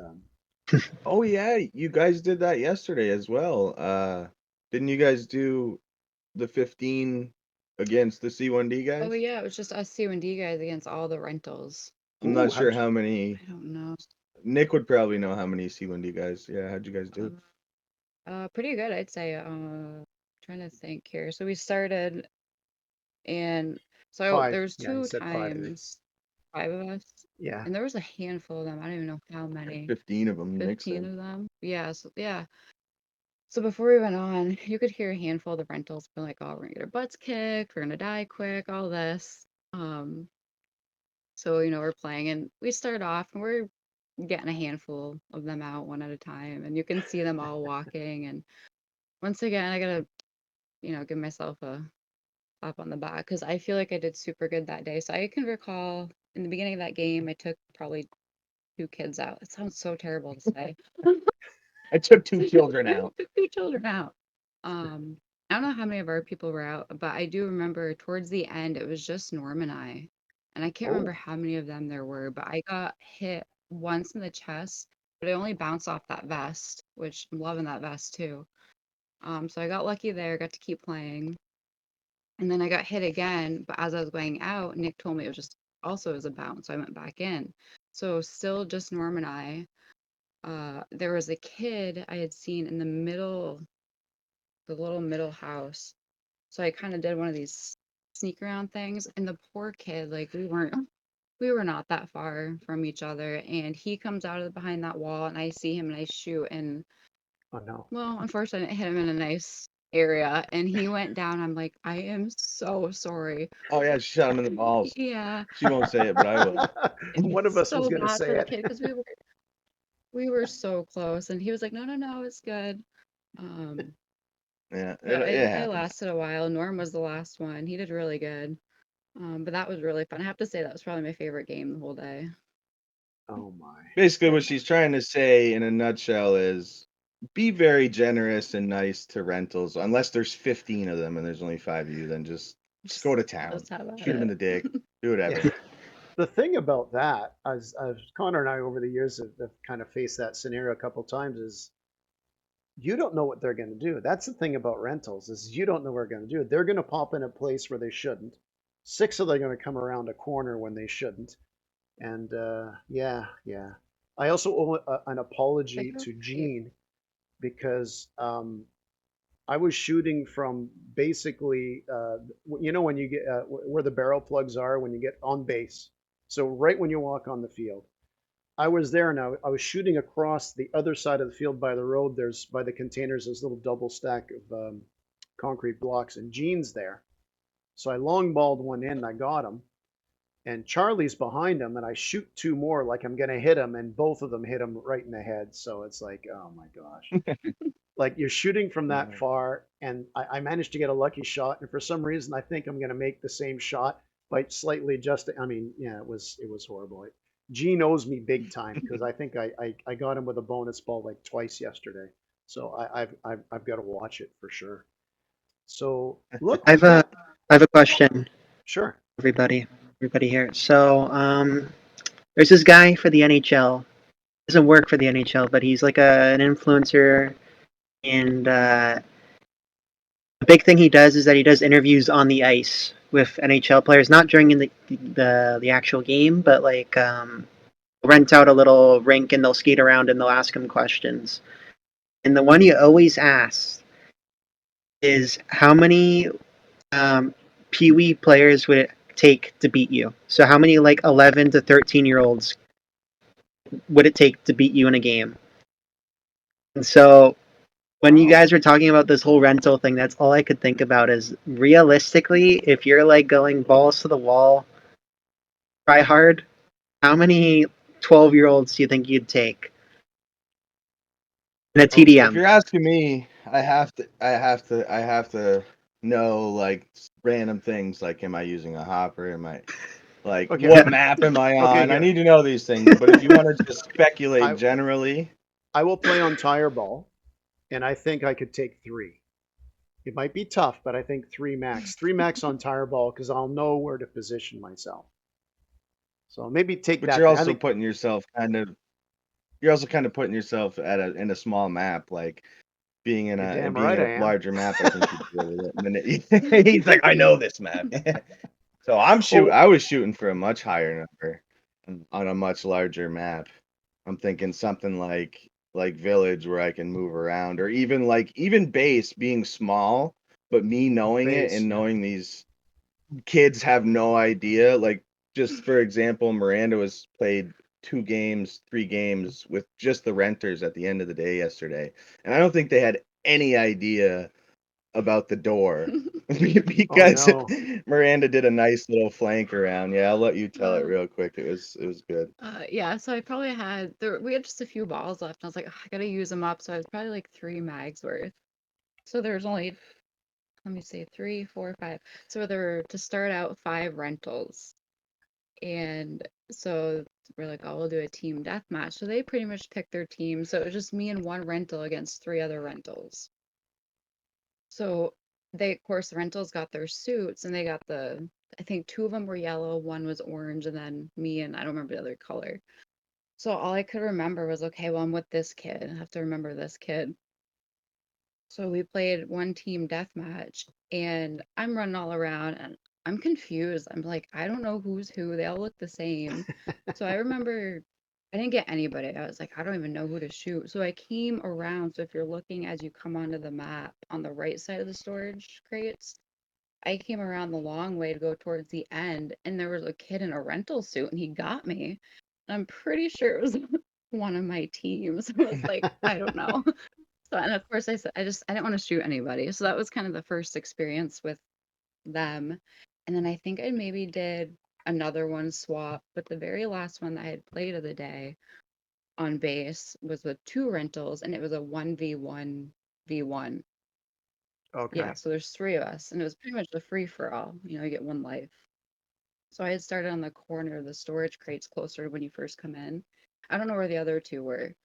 Speaker 3: Oh yeah, you guys did that yesterday as well. Didn't you guys do the 15 against the C1D
Speaker 4: Oh
Speaker 3: guys?
Speaker 4: yeah, it was just us C1D guys against all the rentals.
Speaker 3: I'm not
Speaker 2: ooh,
Speaker 3: sure how many.
Speaker 4: I don't know.
Speaker 3: Nick would probably know how many C1D guys. Yeah, how'd you guys do?
Speaker 4: Pretty good, I'd say. Trying to think here. So we started, and so
Speaker 2: five.
Speaker 4: there was
Speaker 2: Yeah, he
Speaker 4: two
Speaker 2: said five.
Speaker 4: times, 5 of us,
Speaker 2: Yeah.
Speaker 4: and there was a handful of them. I don't even know how many.
Speaker 3: 15 of them, Nick
Speaker 4: 15
Speaker 3: said.
Speaker 4: of them. Yeah. So before we went on, you could hear a handful of the rentals being like, "Oh, we're gonna get our butts kicked. We're gonna die quick. All this." So we're playing, and we start off, and we're getting a handful of them out one at a time, and you can see them all walking. And once again, I gotta, give myself a clap on the back because I feel like I did super good that day. So I can recall in the beginning of that game, I took probably 2 kids out. It sounds so terrible to say.
Speaker 3: I took 2 children out.
Speaker 4: Took 2 children out. I don't know how many of our people were out, but I do remember towards the end, it was just Norm and I. And I can't remember
Speaker 2: Oh,
Speaker 4: how many of them there were, but I got hit once in the chest, but it only bounced off that vest, which I'm loving that vest too. So I got lucky there, got to keep playing. And then I got hit again, but as I was going out, Nick told me it was just also as a bounce. So I went back in. So still just Norm and I. There was a kid I had seen in the middle, the little middle house. So I kind of did one of these sneak around things, and the poor kid, like we were not that far from each other, and he comes out of behind that wall, and I see him, and I shoot, and
Speaker 2: oh no.
Speaker 4: well, unfortunately, I hit him in a nice area, and he went down. I'm like, I am so sorry.
Speaker 3: Oh yeah, she shot him in the balls.
Speaker 4: Yeah,
Speaker 3: She won't say it, but I will.
Speaker 2: One of us was
Speaker 4: so
Speaker 2: gonna
Speaker 4: bad for
Speaker 2: say
Speaker 4: the
Speaker 2: it.
Speaker 4: kid because we were so close, and he was like, no, no, no, it's good. Um,
Speaker 3: Yeah,
Speaker 4: but
Speaker 3: it
Speaker 4: it
Speaker 3: happens.
Speaker 4: lasted a while. Norm was the last one. He did really good. But that was really fun. I have to say that was probably my favorite game the whole day.
Speaker 2: Oh my.
Speaker 3: Basically, what she's trying to say in a nutshell is be very generous and nice to rentals. Unless there's 15 of them and there's only 5 of you, then just go to town.
Speaker 4: Just have at
Speaker 3: Shoot him in the
Speaker 4: it.
Speaker 3: dick. Do whatever.
Speaker 2: Yeah. The thing about that, as Connor and I over the years have kind of faced that scenario a couple times, is you don't know what they're going to do. That's the thing about rentals is you don't know what they're going to do. They're going to pop in a place where they shouldn't. 6 of them are going to come around a corner when they shouldn't. And yeah. I also owe an
Speaker 4: They
Speaker 2: apology
Speaker 4: go
Speaker 2: to
Speaker 4: for you.
Speaker 2: Gene because I was shooting from basically, when you get where the barrel plugs are when you get on base. So right when you walk on the field. I was there and I was shooting across the other side of the field by the road. There's by the containers, this little double stack of concrete blocks, and Gene's there. So I long balled one in and I got him. And Charlie's behind him, and I shoot 2 more like I'm gonna hit him, and both of them hit him right in the head. So it's like, oh my gosh. Like you're shooting from that far, and I managed to get a lucky shot, and for some reason I think I'm gonna make the same shot by slightly adjusting. I mean, yeah, it was horrible. Gene owes me big time because I think I got him with a bonus ball like twice yesterday. So I've got to watch it for sure. So look,
Speaker 5: I've a I have a question,
Speaker 2: sure.
Speaker 5: everybody here. So there's this guy for the NHL. Doesn't work for the NHL, but he's like an influencer, and the big thing he does is that he does interviews on the ice with NHL players, not during the actual game, but like rent out a little rink and they'll skate around and they'll ask him questions. And the one he always asks is how many Pee Wee players would it take to beat you? So how many like 11 to 13-year-olds would it take to beat you in a game? And so when you
Speaker 2: Wow.
Speaker 5: guys were talking about this whole rental thing, that's all I could think about is realistically, if you're like going balls to the wall, try hard, how many 12-year-olds do you think you'd take in a
Speaker 3: If
Speaker 5: TDM?
Speaker 3: you're asking me, I have to know like random things like am I using a hopper? Am I like
Speaker 2: Okay.
Speaker 3: what map am I
Speaker 2: Okay,
Speaker 3: on? I
Speaker 2: here.
Speaker 3: need to know these things. But if you want to just speculate
Speaker 2: I
Speaker 3: generally,
Speaker 2: I will play on tire ball. and I think I could take 3. It might be tough, but I think 3 max. 3 max on tire ball because I'll know where to position myself. So maybe take
Speaker 3: But
Speaker 2: that
Speaker 3: you're
Speaker 2: thing. I
Speaker 3: also
Speaker 2: think
Speaker 3: putting yourself kind of you're also kind of putting yourself at in a small map, like being in
Speaker 2: you're
Speaker 3: a
Speaker 2: damn right I am.
Speaker 3: larger map. I think you'd be able to. And then he's like, I know this map. So
Speaker 2: Oh,
Speaker 3: I was shooting for a much higher number on a much larger map. I'm thinking something like village where I can move around, or even base being small, but me knowing it
Speaker 2: base.
Speaker 3: and
Speaker 2: Yeah.
Speaker 3: knowing these kids have no idea. Like, just for example, Miranda was played 2 games, 3 games with just the renters at the end of the day yesterday, and I don't think they had any idea about the door
Speaker 2: Oh
Speaker 3: because
Speaker 2: no.
Speaker 3: Miranda did a nice little flank around. Yeah, I'll let you tell it
Speaker 4: Uh,
Speaker 3: real quick. It was good.
Speaker 4: yeah, so I probably we had just a few balls left, and I was like, "Ugh, I gotta use them up. So I was probably like 3 mags worth. So there's only, let me see, 3, 4, 5. So there were to start out 5 rentals. And so we're like, oh, we'll do a team deathmatch. So they pretty much picked their team. So it was just me and one rental against 3 other rentals. So they, of course, the rentals got their suits and they got I think 2 of them were yellow, one was orange, and then me and I don't remember the other color. So all I could remember was, okay, well, I'm with this kid. I have to remember this kid. So we played one team deathmatch and I'm running all around and I'm confused. I'm like, I don't know who's who. They all look the same. So I remember I didn't get anybody. I was like, I don't even know who to shoot. So I came around. So if you're looking as you come onto the map on the right side of the storage crates, I came around the long way to go towards the end, and there was a kid in a rental suit, and he got me. And I'm pretty sure it was one of my teams. I was like, I don't know. So, and of course, I said, I didn't want to shoot anybody. So that was kind of the first experience with them. And then I think I maybe did another one swap, but the very last one that I had played of the day on base was with 2 rentals, and it was a 1v1 v1.
Speaker 2: Okay.
Speaker 4: Yeah, so there's 3 of us, and it was pretty much a free for all. You get 1 life. So I had started on the corner of the storage crates closer to when you first come in. I don't know where the other 2 were.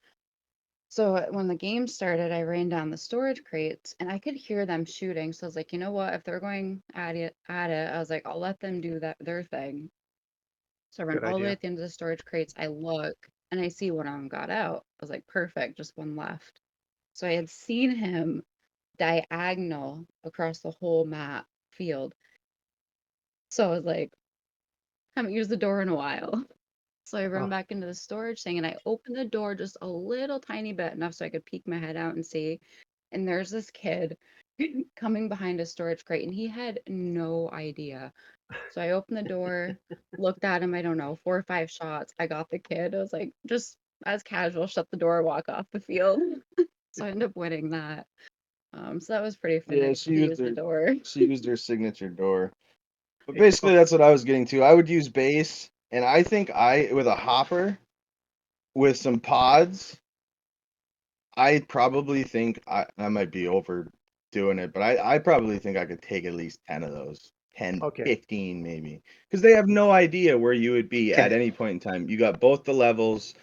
Speaker 4: So when the game started, I ran down the storage crates and I could hear them shooting. So I was like, you know what? If they're going at it, I was like, I'll let them do their thing. So I run
Speaker 2: Good
Speaker 4: all the way
Speaker 2: idea.
Speaker 4: at the end of the storage crates. I look and I see one of them got out. I was like, perfect, just one left. So I had seen him diagonal across the whole map field. So I was like, haven't used the door in a while. So I run
Speaker 2: Oh,
Speaker 4: back into the storage thing and I open the door just a little tiny bit, enough so I could peek my head out and see. And there's this kid coming behind a storage crate and he had no idea. So I opened the door, looked at him, I don't know, 4 or 5 shots. I got the kid. I was like, just as casual, shut the door, walk off the field. So I ended up winning that. So that was pretty fun
Speaker 3: Yeah,
Speaker 4: to use the door.
Speaker 3: she used her signature door. But
Speaker 2: hey,
Speaker 3: basically, that's what I was getting to. I would use base, and I think with a hopper with some pods, I probably think I might be overdoing it, but I probably think I could take at least 10 of those. 10,
Speaker 2: okay.
Speaker 3: 15 maybe. Because they have no idea where you would be at
Speaker 5: Okay.
Speaker 3: any point in time. You got both the levels.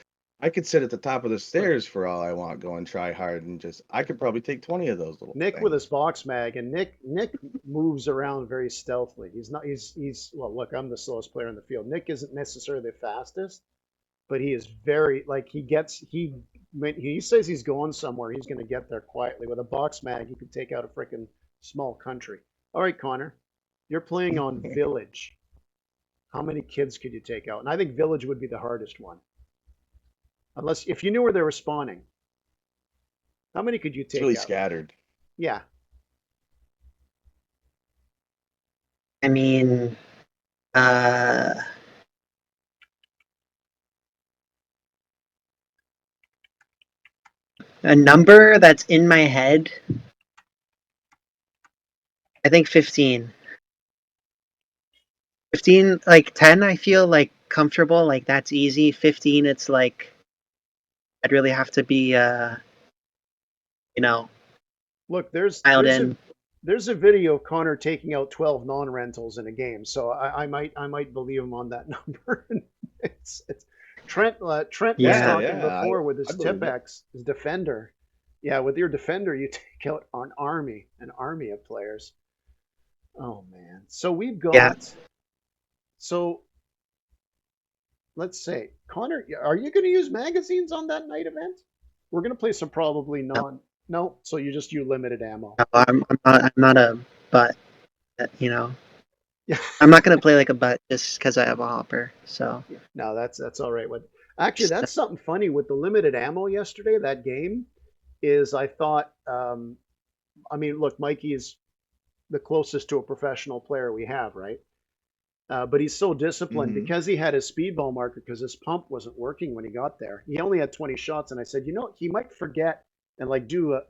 Speaker 3: I could sit at the top of the
Speaker 2: Look,
Speaker 3: stairs for all I want, go and try hard, and I could probably take 20 of those little
Speaker 2: Nick with
Speaker 3: things.
Speaker 2: his box mag, and Nick moves around very stealthily. He's not. He's well. Look, I'm the slowest player in the field. Nick isn't necessarily the fastest, but he is very like he when he says he's going somewhere, he's going to get there quietly. With a box mag, he could take out a freaking small country. All right, Connor, you're playing on Village. How many kids could you take out? And I think Village would be the hardest one, unless if you knew where they were spawning. How many could you
Speaker 3: It's
Speaker 2: take
Speaker 3: really
Speaker 2: out?
Speaker 3: scattered.
Speaker 2: Yeah,
Speaker 5: I mean, uh, a number that's in my head. I think 15. 15, like 10, I feel like comfortable. Like that's easy. 15, it's like I'd really have to be, you know,
Speaker 2: look, there's
Speaker 5: dialed
Speaker 2: there's a
Speaker 5: in.
Speaker 2: there's a video of Connor taking out 12 non-rentals in a game, so I might believe him on that number. It's Trent was
Speaker 3: Yeah,
Speaker 5: Yeah.
Speaker 2: talking
Speaker 3: yeah,
Speaker 2: before with his
Speaker 3: I believe it.
Speaker 2: Tipex, his defender. Yeah, with your defender, you take out an army of players. Oh man. So we've
Speaker 5: Yeah.
Speaker 2: got. So let's say, Connor, are you going to use magazines on that night event? We're going to play some probably
Speaker 5: No,
Speaker 2: non. No, so you limited ammo.
Speaker 5: no, I'm not a butt. You know,
Speaker 2: Yeah,
Speaker 5: I'm not gonna play like a butt just because I have a hopper. So
Speaker 2: yeah. No, that's all right. What actually,
Speaker 5: just,
Speaker 2: that's something funny with the limited ammo yesterday. That game is I thought. I mean, look, Mikey is the closest to a professional player we have, right? But he's so disciplined
Speaker 3: Hmm.
Speaker 2: because he had his speedball marker because his pump wasn't working when he got there. He only had 20 shots, and I said, he might forget and like do a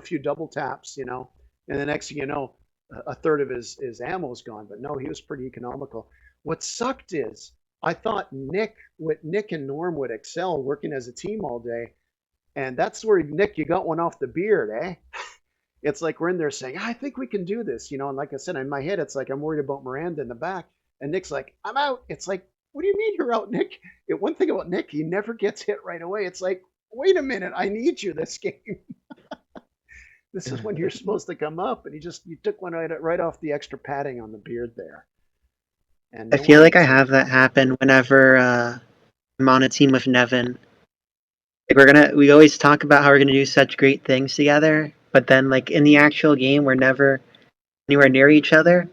Speaker 2: few double taps, and the next thing you know, a third of his ammo is gone. But no, he was pretty economical. What sucked is I thought Nick and Norm would excel working as a team all day, and that's where Nick, you got one off the beard, eh? It's like we're in there saying, I think we can do this, And like I said, in my head, it's like I'm worried about Miranda in the back, and Nick's like, I'm out. It's like, what do you mean you're out, Nick? One thing about Nick, he never gets hit right away. It's like, wait a minute, I need you this game. This is when you're supposed to come up, and you took one right off the extra padding on the beard there, and
Speaker 5: I
Speaker 2: no one
Speaker 5: feel like I
Speaker 2: gets it.
Speaker 5: have that happen whenever I'm on a team with Nevin. Like we always talk about how we're gonna do such great things together, but then like in the actual game, we're never anywhere near each other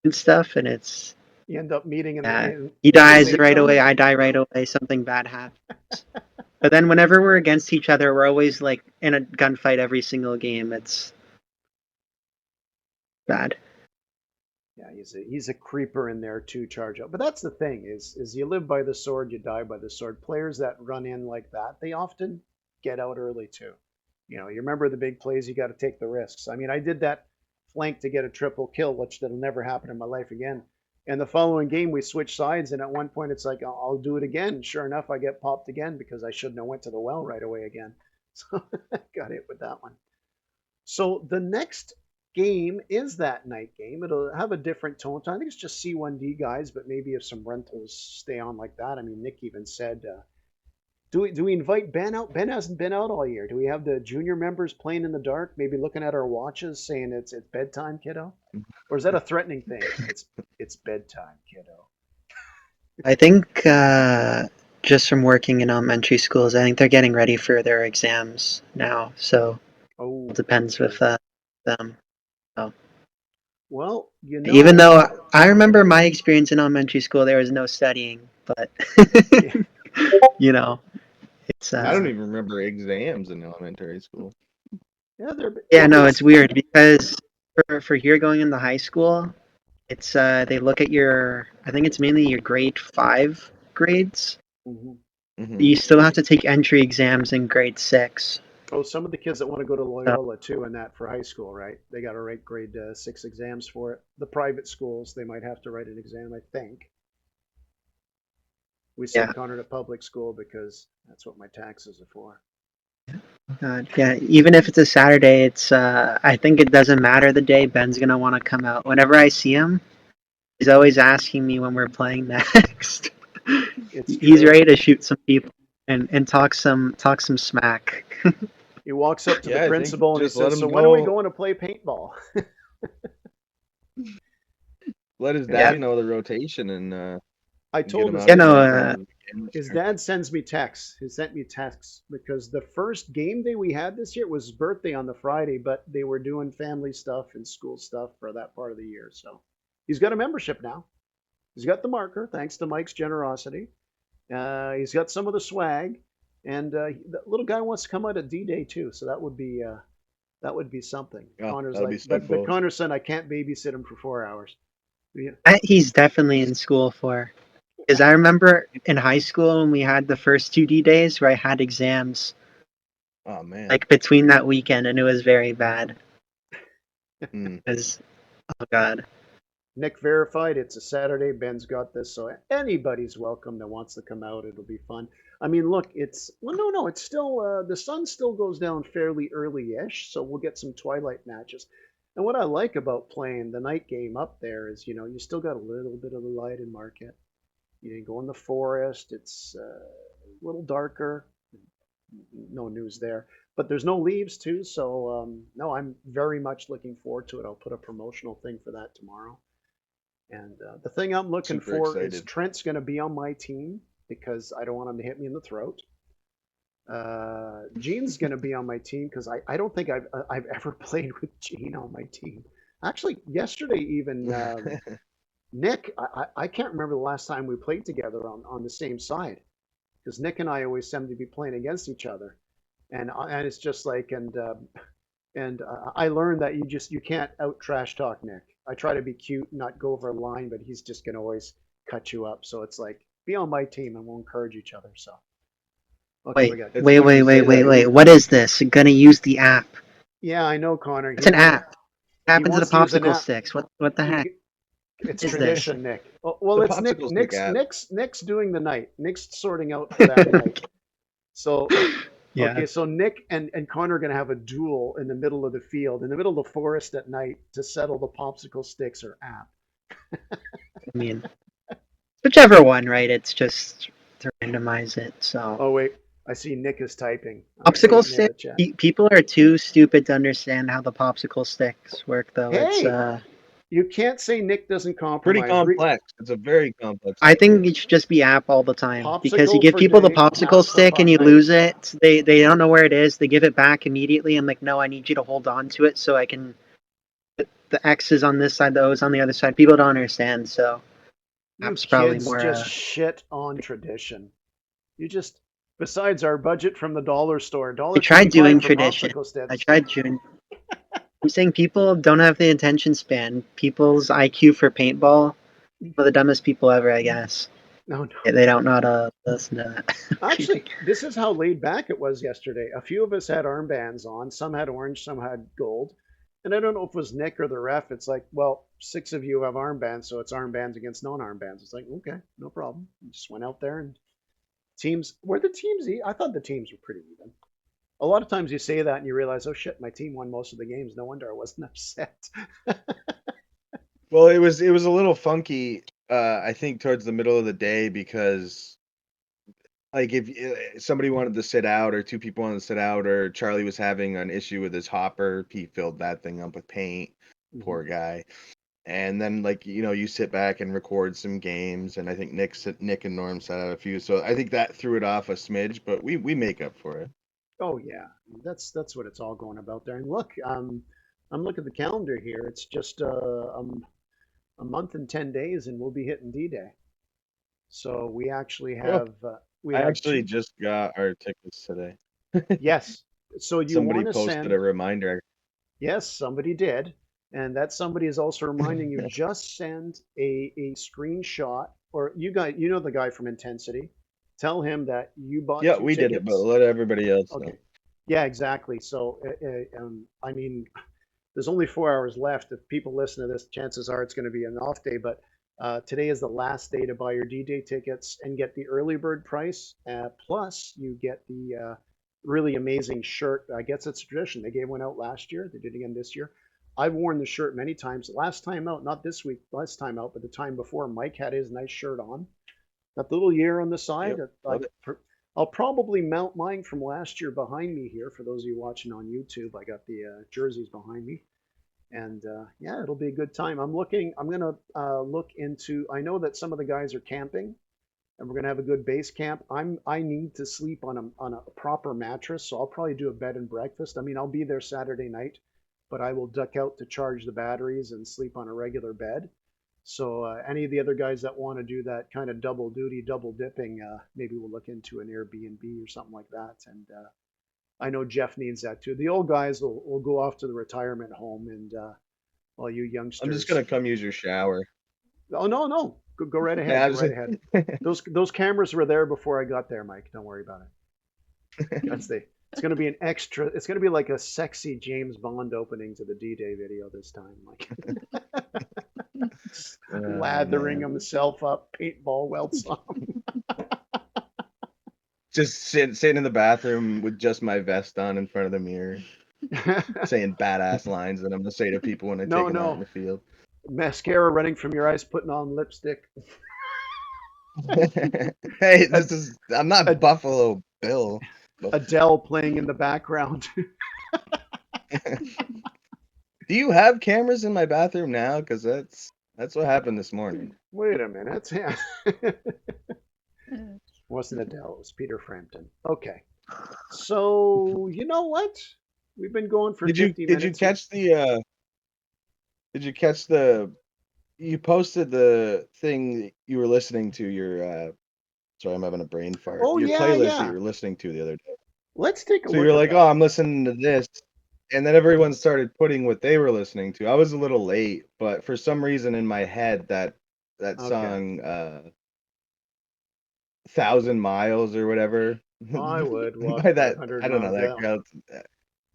Speaker 5: and stuff, and it's
Speaker 2: You end up meeting
Speaker 5: he
Speaker 2: in the
Speaker 5: dies
Speaker 2: safe
Speaker 5: right away,
Speaker 2: zone.
Speaker 5: I die right away, something bad happens. But then whenever we're against each other, we're always like in a gunfight every single game. It's bad.
Speaker 2: Yeah, he's a creeper in there too, charge up. But that's the thing is you live by the sword, you die by the sword. Players that run in like that, they often get out early too. You remember the big plays, you got to take the risks. I mean, I did that flank to get a triple kill, which that'll never happen in my life again. And the following game, we switched sides, and at one point, it's like I'll do it again. Sure enough, I get popped again because I shouldn't have went to the well right away again. So got hit with that one. So the next game is that night game. It'll have a different tone. I think it's just C1D guys, but maybe if some rentals stay on like that. I mean, Nick even said, do we invite Ben out? Ben hasn't been out all year. Do we have the junior members playing in the dark, maybe looking at our watches, saying it's bedtime, kiddo? Or is that a threatening thing? It's bedtime, kiddo.
Speaker 5: I think just from working in elementary schools, I think they're getting ready for their exams now. So it
Speaker 2: Oh,
Speaker 5: depends
Speaker 2: true.
Speaker 5: with them. So,
Speaker 2: Well,
Speaker 5: even though I remember my experience in elementary school, there was no studying, but
Speaker 2: yeah,
Speaker 5: you know, it's
Speaker 3: I don't even remember exams in elementary school.
Speaker 2: yeah,
Speaker 5: yeah, no, it's weird because for here going into high school, it's they look at your I think it's mainly your grade 5 grades.
Speaker 2: Mhm.
Speaker 3: Hmm.
Speaker 5: You still have to take entry exams in grade 6.
Speaker 2: Oh, some of the kids that want to go to
Speaker 5: So
Speaker 2: Loyola too, and that for high school, right? They got to write grade 6 exams for it. The private schools, they might have to write an exam, I think. We
Speaker 5: yeah,
Speaker 2: send Connor to public school because that's what my taxes are for.
Speaker 5: yeah. Even if it's a Saturday, it's I think it doesn't matter the day. Ben's gonna want to come out. Whenever I see him, he's always asking me when we're playing next.
Speaker 2: It's
Speaker 5: He's
Speaker 2: true.
Speaker 5: ready to shoot some people and talk some smack.
Speaker 2: He walks up to the
Speaker 3: Yeah, I think
Speaker 2: principal and he
Speaker 3: just let
Speaker 2: says, "So
Speaker 3: him
Speaker 2: when are we
Speaker 3: know.
Speaker 2: going to play paintball?"
Speaker 3: Let his
Speaker 2: Yeah,
Speaker 5: Yeah,
Speaker 3: dad know the rotation and
Speaker 2: I
Speaker 3: get
Speaker 2: told
Speaker 3: him
Speaker 2: his
Speaker 3: out
Speaker 5: you
Speaker 3: of
Speaker 5: know,
Speaker 3: bed before the game
Speaker 2: his
Speaker 3: starts.
Speaker 2: dad sends me texts. He sent me texts because the first game day we had this year was his birthday on the Friday, but they were doing family stuff and school stuff for that part of the year. So he's got a membership now. He's got the marker, thanks to Mike's generosity. He's got some of the swag, and the little guy wants to come out at D-Day too. So that would be something.
Speaker 3: Oh,
Speaker 2: Connor's
Speaker 3: that'd be
Speaker 2: like,
Speaker 3: so
Speaker 2: but
Speaker 3: cool.
Speaker 2: Connor said I can't babysit him for 4 hours. Yeah.
Speaker 5: he's definitely in school for. Because I remember in high school when we had the first 2D days where I had exams
Speaker 3: Oh man.
Speaker 5: like between that weekend, and it was very bad.
Speaker 3: Hmm.
Speaker 5: Because oh god,
Speaker 2: Nick verified it's a Saturday. Ben's got this, so anybody's welcome that wants to come out. It'll be fun. I mean, look, no, it's still the sun still goes down fairly early-ish, so we'll get some twilight matches. And what I like about playing the night game up there is, you still got a little bit of the light in Market. You can go in the forest. It's a little darker. no news there. But there's no leaves too, so no, I'm very much looking forward to it. I'll put a promotional thing for that tomorrow. And the thing I'm looking
Speaker 3: Super
Speaker 2: for is
Speaker 3: excited.
Speaker 2: Trent's going to be on my team because I don't want him to hit me in the throat. Gene's going to be on my team because I don't think I've ever played with Gene on my team. Actually, yesterday even Nick, I can't remember the last time we played together on the same side because Nick and I always seem to be playing against each other, and it's just like I learned that you can't out trash talk Nick. I try to be cute, not go over a line, but he's just gonna always cut you up. So it's like be on my team and we'll encourage each other. So okay, we
Speaker 5: Wait,
Speaker 2: got
Speaker 3: It's
Speaker 5: wait,
Speaker 3: funny
Speaker 5: wait,
Speaker 3: you
Speaker 5: wait,
Speaker 3: say
Speaker 5: wait,
Speaker 3: that.
Speaker 5: wait. What is this? I'm gonna use the app.
Speaker 2: yeah, I know Connor.
Speaker 5: It's an app. What
Speaker 2: He
Speaker 5: happened to the
Speaker 2: wants to use an
Speaker 5: popsicle
Speaker 2: app.
Speaker 5: sticks? What the heck
Speaker 2: It's
Speaker 5: is this?
Speaker 2: tradition, Nick. Well,
Speaker 3: The
Speaker 2: it's Nick.
Speaker 3: popsicle stick app.
Speaker 2: Nick's doing the night. Nick's sorting out for that night. So
Speaker 5: Yeah.
Speaker 2: okay, so Nick and Connor are gonna have a duel in the middle of the field, in the middle of the forest at night to settle the popsicle sticks or app.
Speaker 5: I mean, whichever one, right? It's just to randomize it. So
Speaker 2: Oh wait, I see Nick is typing.
Speaker 5: popsicle
Speaker 2: Hey,
Speaker 5: stick.
Speaker 2: chat.
Speaker 5: People are too stupid to understand how the popsicle sticks work, though. It's
Speaker 2: Hey, you can't say Nick doesn't
Speaker 3: Pretty
Speaker 2: compromise.
Speaker 3: complex. It's a very complex.
Speaker 5: I think it should just be app all the time because you
Speaker 2: Popsicle
Speaker 5: give
Speaker 2: for
Speaker 5: people the
Speaker 2: day,
Speaker 5: popsicle
Speaker 2: app for
Speaker 5: stick and you
Speaker 2: night.
Speaker 5: lose it. They don't know where it is. They give it back immediately. I'm like, no, I need you to hold on to it so I can. The X is on this side, the O is on the other side. People don't understand, so
Speaker 2: You
Speaker 5: app's probably
Speaker 2: kids
Speaker 5: more.
Speaker 2: just shit on tradition. You just, besides our budget from the dollar store,
Speaker 5: I tried
Speaker 2: $1.25
Speaker 5: doing
Speaker 2: for
Speaker 5: tradition.
Speaker 2: popsicle sticks.
Speaker 5: I tried doing. I'm saying people don't have the attention span. People's IQ for paintball, one of the dumbest people ever, I guess.
Speaker 2: No,
Speaker 5: They don't know how to listen to that.
Speaker 2: actually, this is how laid back it was yesterday. A few of us had armbands on. Some had orange, some had gold. And I don't know if it was Nick or the ref. It's like, well, 6 of you have armbands, so it's armbands against non-armbands. It's like, okay, no problem. Just went out there and teams. Were the teams? I thought the teams were pretty even. A lot of times you say that and you realize, oh shit, my team won most of the games. No wonder I wasn't upset.
Speaker 3: Well, it was a little funky. I think towards the middle of the day because like if somebody wanted to sit out or two people wanted to sit out or Charlie was having an issue with his hopper, he filled that thing up with paint. Poor guy. And then like you sit back and record some games, and I think Nick and Norm set out a few. So I think that threw it off a smidge, but we make up for it.
Speaker 2: Oh yeah, that's what it's all going about there. And look, I'm looking at the calendar here. It's just a month and 10 days, and we'll be hitting D-Day. So we actually have
Speaker 3: I actually just got our tickets today.
Speaker 2: Yes. So you
Speaker 3: Somebody
Speaker 2: want to
Speaker 3: posted
Speaker 2: send?
Speaker 3: a reminder.
Speaker 2: Yes, somebody did, and that somebody is also reminding you. Just send a screenshot, or you know the guy from Intensity. Tell him that you bought
Speaker 3: Yeah,
Speaker 2: 2
Speaker 3: we did it, but
Speaker 2: tickets.
Speaker 3: let everybody else know.
Speaker 2: Okay. Yeah, exactly. So, I mean, there's only 4 hours left. If people listen to this, chances are it's going to be an off day. But today is the last day to buy your D-Day tickets and get the early bird price. Plus, you get the really amazing shirt. I guess it's a tradition. They gave one out last year. They did it again this year. I've worn the shirt many times. Last time out, not this week, last time out, but the time before, Mike had his nice shirt on. Got the little year on the side.
Speaker 3: Yep,
Speaker 2: I'll probably mount mine from last year behind me here. For those of you watching on YouTube, I got the jerseys behind me, and yeah, it'll be a good time. I'm gonna look into. I know that some of the guys are camping, and we're gonna have a good base camp. I need to sleep on a proper mattress, so I'll probably do a bed and breakfast. I mean, I'll be there Saturday night, but I will duck out to charge the batteries and sleep on a regular bed. So any of the other guys that want to do that kind of double duty, double dipping, maybe we'll look into an Airbnb or something like that. And I know Jeff needs that too. The old guys will go off to the retirement home, and all you youngsters.
Speaker 3: I'm just gonna come use your shower.
Speaker 2: Oh no, go right ahead.
Speaker 3: Yeah,
Speaker 2: Go right ahead. Those cameras were there before I got there, Mike. Don't worry about it. It's going to be an extra. It's going to be like a sexy James Bond opening to the D-Day video this time, Mike. Lathering himself up, paintball welts on him.
Speaker 3: Just sitting in the bathroom with just my vest on in front of the mirror, saying badass lines that I'm gonna say to people when I take them out in the field.
Speaker 2: Mascara running from your eyes, putting on lipstick.
Speaker 3: Hey, I'm not Buffalo Bill.
Speaker 2: Adele playing in the background.
Speaker 3: Do you have cameras in my bathroom now? Because that's what happened this morning.
Speaker 2: Wait a minute. Yeah.
Speaker 4: Uh,
Speaker 2: Wasn't Adele, it was Peter Frampton. Okay. So, you know what? We've been going for
Speaker 3: Did you
Speaker 2: 50
Speaker 3: did you
Speaker 2: minutes here.
Speaker 3: catch the did you catch the you posted the thing that you were listening to your sorry, I'm having a brain fart.
Speaker 2: Oh,
Speaker 3: Your
Speaker 2: yeah,
Speaker 3: playlist that you
Speaker 2: yeah.
Speaker 3: were listening to the other day.
Speaker 2: Let's take a
Speaker 3: So
Speaker 2: look
Speaker 3: you're
Speaker 2: at
Speaker 3: like,
Speaker 2: that.
Speaker 3: "Oh, I'm listening to this." And then everyone started putting what they were listening to. I was a little late, but for some reason in my head that
Speaker 2: Okay.
Speaker 3: song 1,000 Miles or whatever
Speaker 2: I would walk
Speaker 3: by that
Speaker 2: 500
Speaker 3: I don't know
Speaker 2: miles
Speaker 3: that
Speaker 2: out.
Speaker 3: crowd.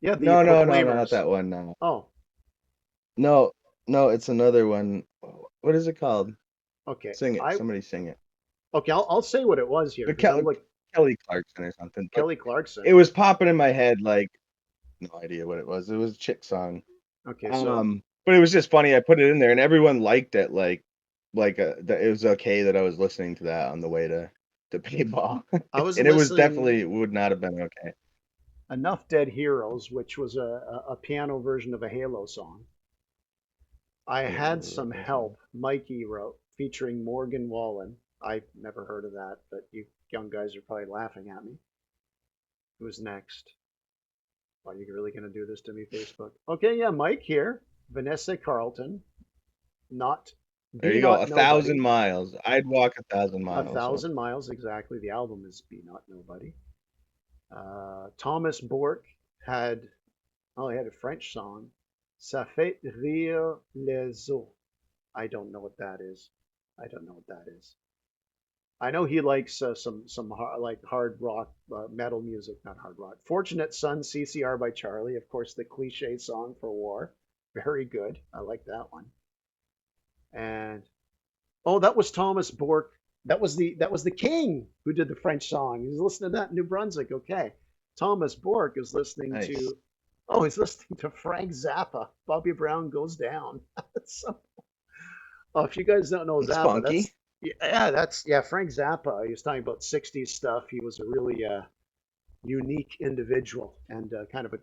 Speaker 2: Yeah, the
Speaker 3: No, not
Speaker 2: Proclaimers.
Speaker 3: that one. No.
Speaker 2: Oh,
Speaker 3: No, no, it's another one. What is it called?
Speaker 2: okay.
Speaker 3: Sing it. Somebody sing it.
Speaker 2: Okay, I'll say what it was here
Speaker 3: The
Speaker 2: because I'm like
Speaker 3: Kelly Clarkson or something. But
Speaker 2: Kelly Clarkson.
Speaker 3: it was popping in my head like no idea what it was. It was a chick song.
Speaker 2: Okay, so
Speaker 3: But it was just funny. I put it in there and everyone liked it. That it was okay that I was listening to that on the way to paintball.
Speaker 2: I was
Speaker 3: And it was
Speaker 2: listening
Speaker 3: definitely would not have been okay.
Speaker 2: Enough Dead Heroes, which was a piano version of a Halo song. I had some help. Mikey wrote, featuring Morgan Wallen. I've never heard of that, but you young guys are probably laughing at me. Who's next? Are you really going to do this to me, Facebook? Okay, yeah, Mike here. Vanessa Carlton. Not
Speaker 3: There
Speaker 2: Be
Speaker 3: you go.
Speaker 2: Not
Speaker 3: 1,000
Speaker 2: Nobody.
Speaker 3: miles. I'd walk 1,000
Speaker 2: A
Speaker 3: miles. So.
Speaker 2: Thousand Miles, exactly. The album is Be Not Nobody. Thomas Bork had, oh, he had a French song. Ça fait rire les eaux. I don't know what that is. I don't know what that is. I know he likes some hard rock metal music, not hard rock. Fortunate Son, CCR by Charlie, of course, the cliche song for war. Very good. I like that one. And oh, that was Thomas Bork. That was the King who did the French song. He's listening to that in New Brunswick. Okay, Thomas Bork is listening
Speaker 3: Nice.
Speaker 2: to. Oh, he's listening to Frank Zappa. Bobby Brown Goes Down. So, oh, if you guys don't know
Speaker 3: It's
Speaker 2: Zappa,
Speaker 3: funky.
Speaker 2: that's Frank Zappa. He was talking about '60s stuff. He was a really unique individual and kind of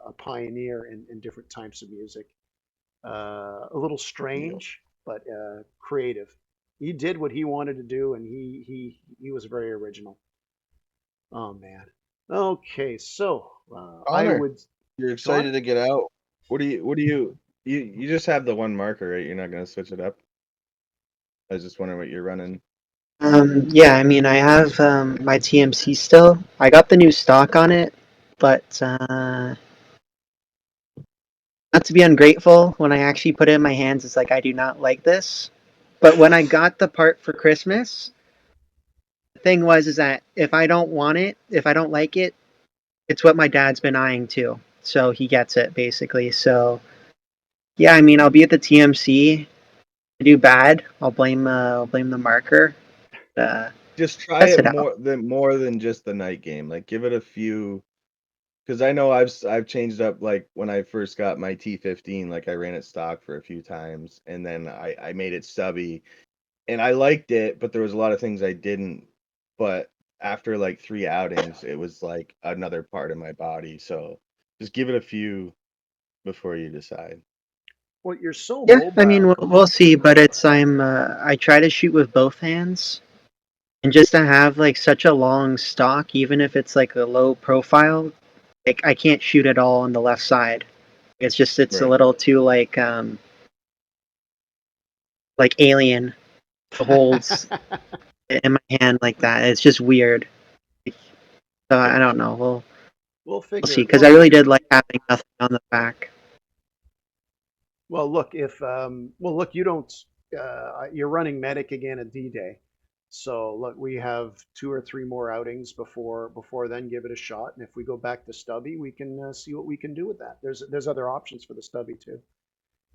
Speaker 2: a pioneer in different types of music. A little
Speaker 3: Deal.
Speaker 2: strange, but creative. He did what he wanted to do, and he was very original. Oh man. Okay, so I
Speaker 3: Connor,
Speaker 2: would
Speaker 3: you're
Speaker 2: go on.
Speaker 3: excited to get out. What do you just have the one marker, right? You're not gonna switch it up? I was just wondering what you're running.
Speaker 5: Yeah, I mean, I have my TMC still. I got the new stock on it, but not to be ungrateful, when I actually put it in my hands, it's like I do not like this. But when I got the part for Christmas, the thing was is that if I don't want it, if I don't like it, it's what my dad's been eyeing too. So he gets it basically. So yeah, I mean, I'll be at the TMC. I do bad, I'll blame the marker. Uh,
Speaker 3: Just try
Speaker 5: Test
Speaker 3: it
Speaker 5: it out.
Speaker 3: more than just the night game. Like give it a few, because I know I've changed up like when I first got my T15. Like I ran it stock for a few times, and then I made it stubby, and I liked it, but there was a lot of things I didn't. But after like 3 outings, it was like another part of my body. So just give it a few before you decide.
Speaker 2: Well, you're so
Speaker 5: Yeah, I mean,
Speaker 2: mobile,
Speaker 5: we'll see, but I try to shoot with both hands, and just to have like such a long stock, even if it's like a low profile, like I can't shoot at all on the left side. It's a
Speaker 3: Right.
Speaker 5: little too like alien to hold in my hand like that. It's just weird. So I don't know.
Speaker 2: we'll
Speaker 5: We'll see,
Speaker 2: figure.
Speaker 5: because I really did like having nothing on the back.
Speaker 2: Well, look, if well, look, you don't. You're running medic again at D-Day, so look, we have 2 or 3 more outings before then. Give it a shot, and if we go back to stubby, we can see what we can do with that. There's other options for the stubby too.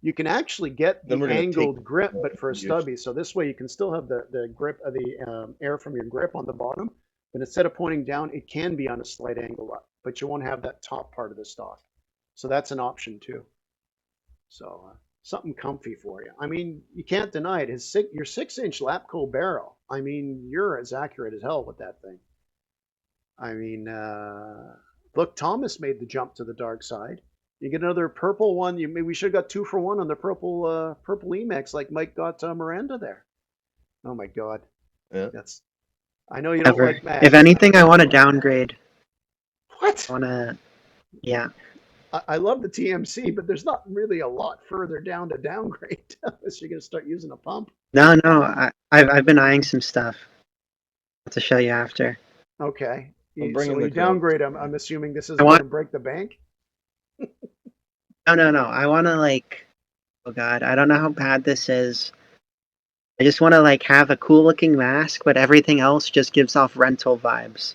Speaker 2: You can actually get
Speaker 3: Then
Speaker 2: the
Speaker 3: we're gonna take
Speaker 2: angled grip, but for a
Speaker 3: your
Speaker 2: stubby, so this way you can still have the grip of the air from your grip on the bottom, but instead of pointing down, it can be on a slight angle up, but you won't have that top part of the stock. So that's an option too. So something comfy for you. I mean, you can't deny it. Your 6-inch Lapco barrel. I mean, you're as accurate as hell with that thing. I mean, look, Thomas made the jump to the dark side. You get another purple one. Maybe we should have got 2 for 1 on the purple Emacs like Mike got Miranda there. Oh my God,
Speaker 3: Yeah.
Speaker 2: that's. I know you don't
Speaker 5: Ever.
Speaker 2: like Max.
Speaker 5: If anything, I want to downgrade.
Speaker 2: What?
Speaker 5: I want to, yeah.
Speaker 2: I love the TMC, but there's not really a lot further down to downgrade unless you're going to start using a pump.
Speaker 5: No, I've been eyeing some stuff. I'll have to show you after.
Speaker 2: Okay.
Speaker 3: We'll bring
Speaker 2: So
Speaker 3: in
Speaker 2: when
Speaker 3: the
Speaker 2: you downgrade,
Speaker 3: codes.
Speaker 2: I'm assuming this is
Speaker 5: I
Speaker 2: going
Speaker 5: want-
Speaker 2: to break the bank?
Speaker 5: No. I want to like, oh God, I don't know how bad this is. I just want to like have a cool looking mask, but everything else just gives off rental vibes.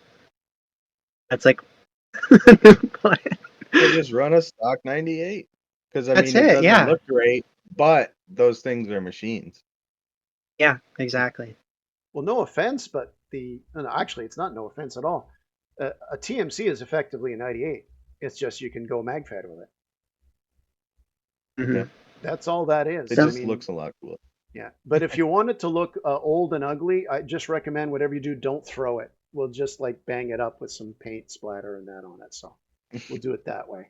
Speaker 5: That's like,
Speaker 3: So just run a stock 98. Because I
Speaker 5: That's
Speaker 3: mean, it
Speaker 5: it,
Speaker 3: doesn't
Speaker 5: yeah.
Speaker 3: look great, but those things are machines.
Speaker 5: yeah, exactly.
Speaker 2: Well, no offense, but no, actually, it's not no offense at all. A TMC is effectively a 98. It's just you can go MagFed with it.
Speaker 5: Mhm.
Speaker 3: Yeah.
Speaker 2: That's all that is.
Speaker 3: It
Speaker 5: So-
Speaker 3: just looks a lot cooler.
Speaker 2: Yeah, but if you want it to look old and ugly, I just recommend whatever you do, don't throw it. We'll just like bang it up with some paint splatter and that on it. So we'll do it that way.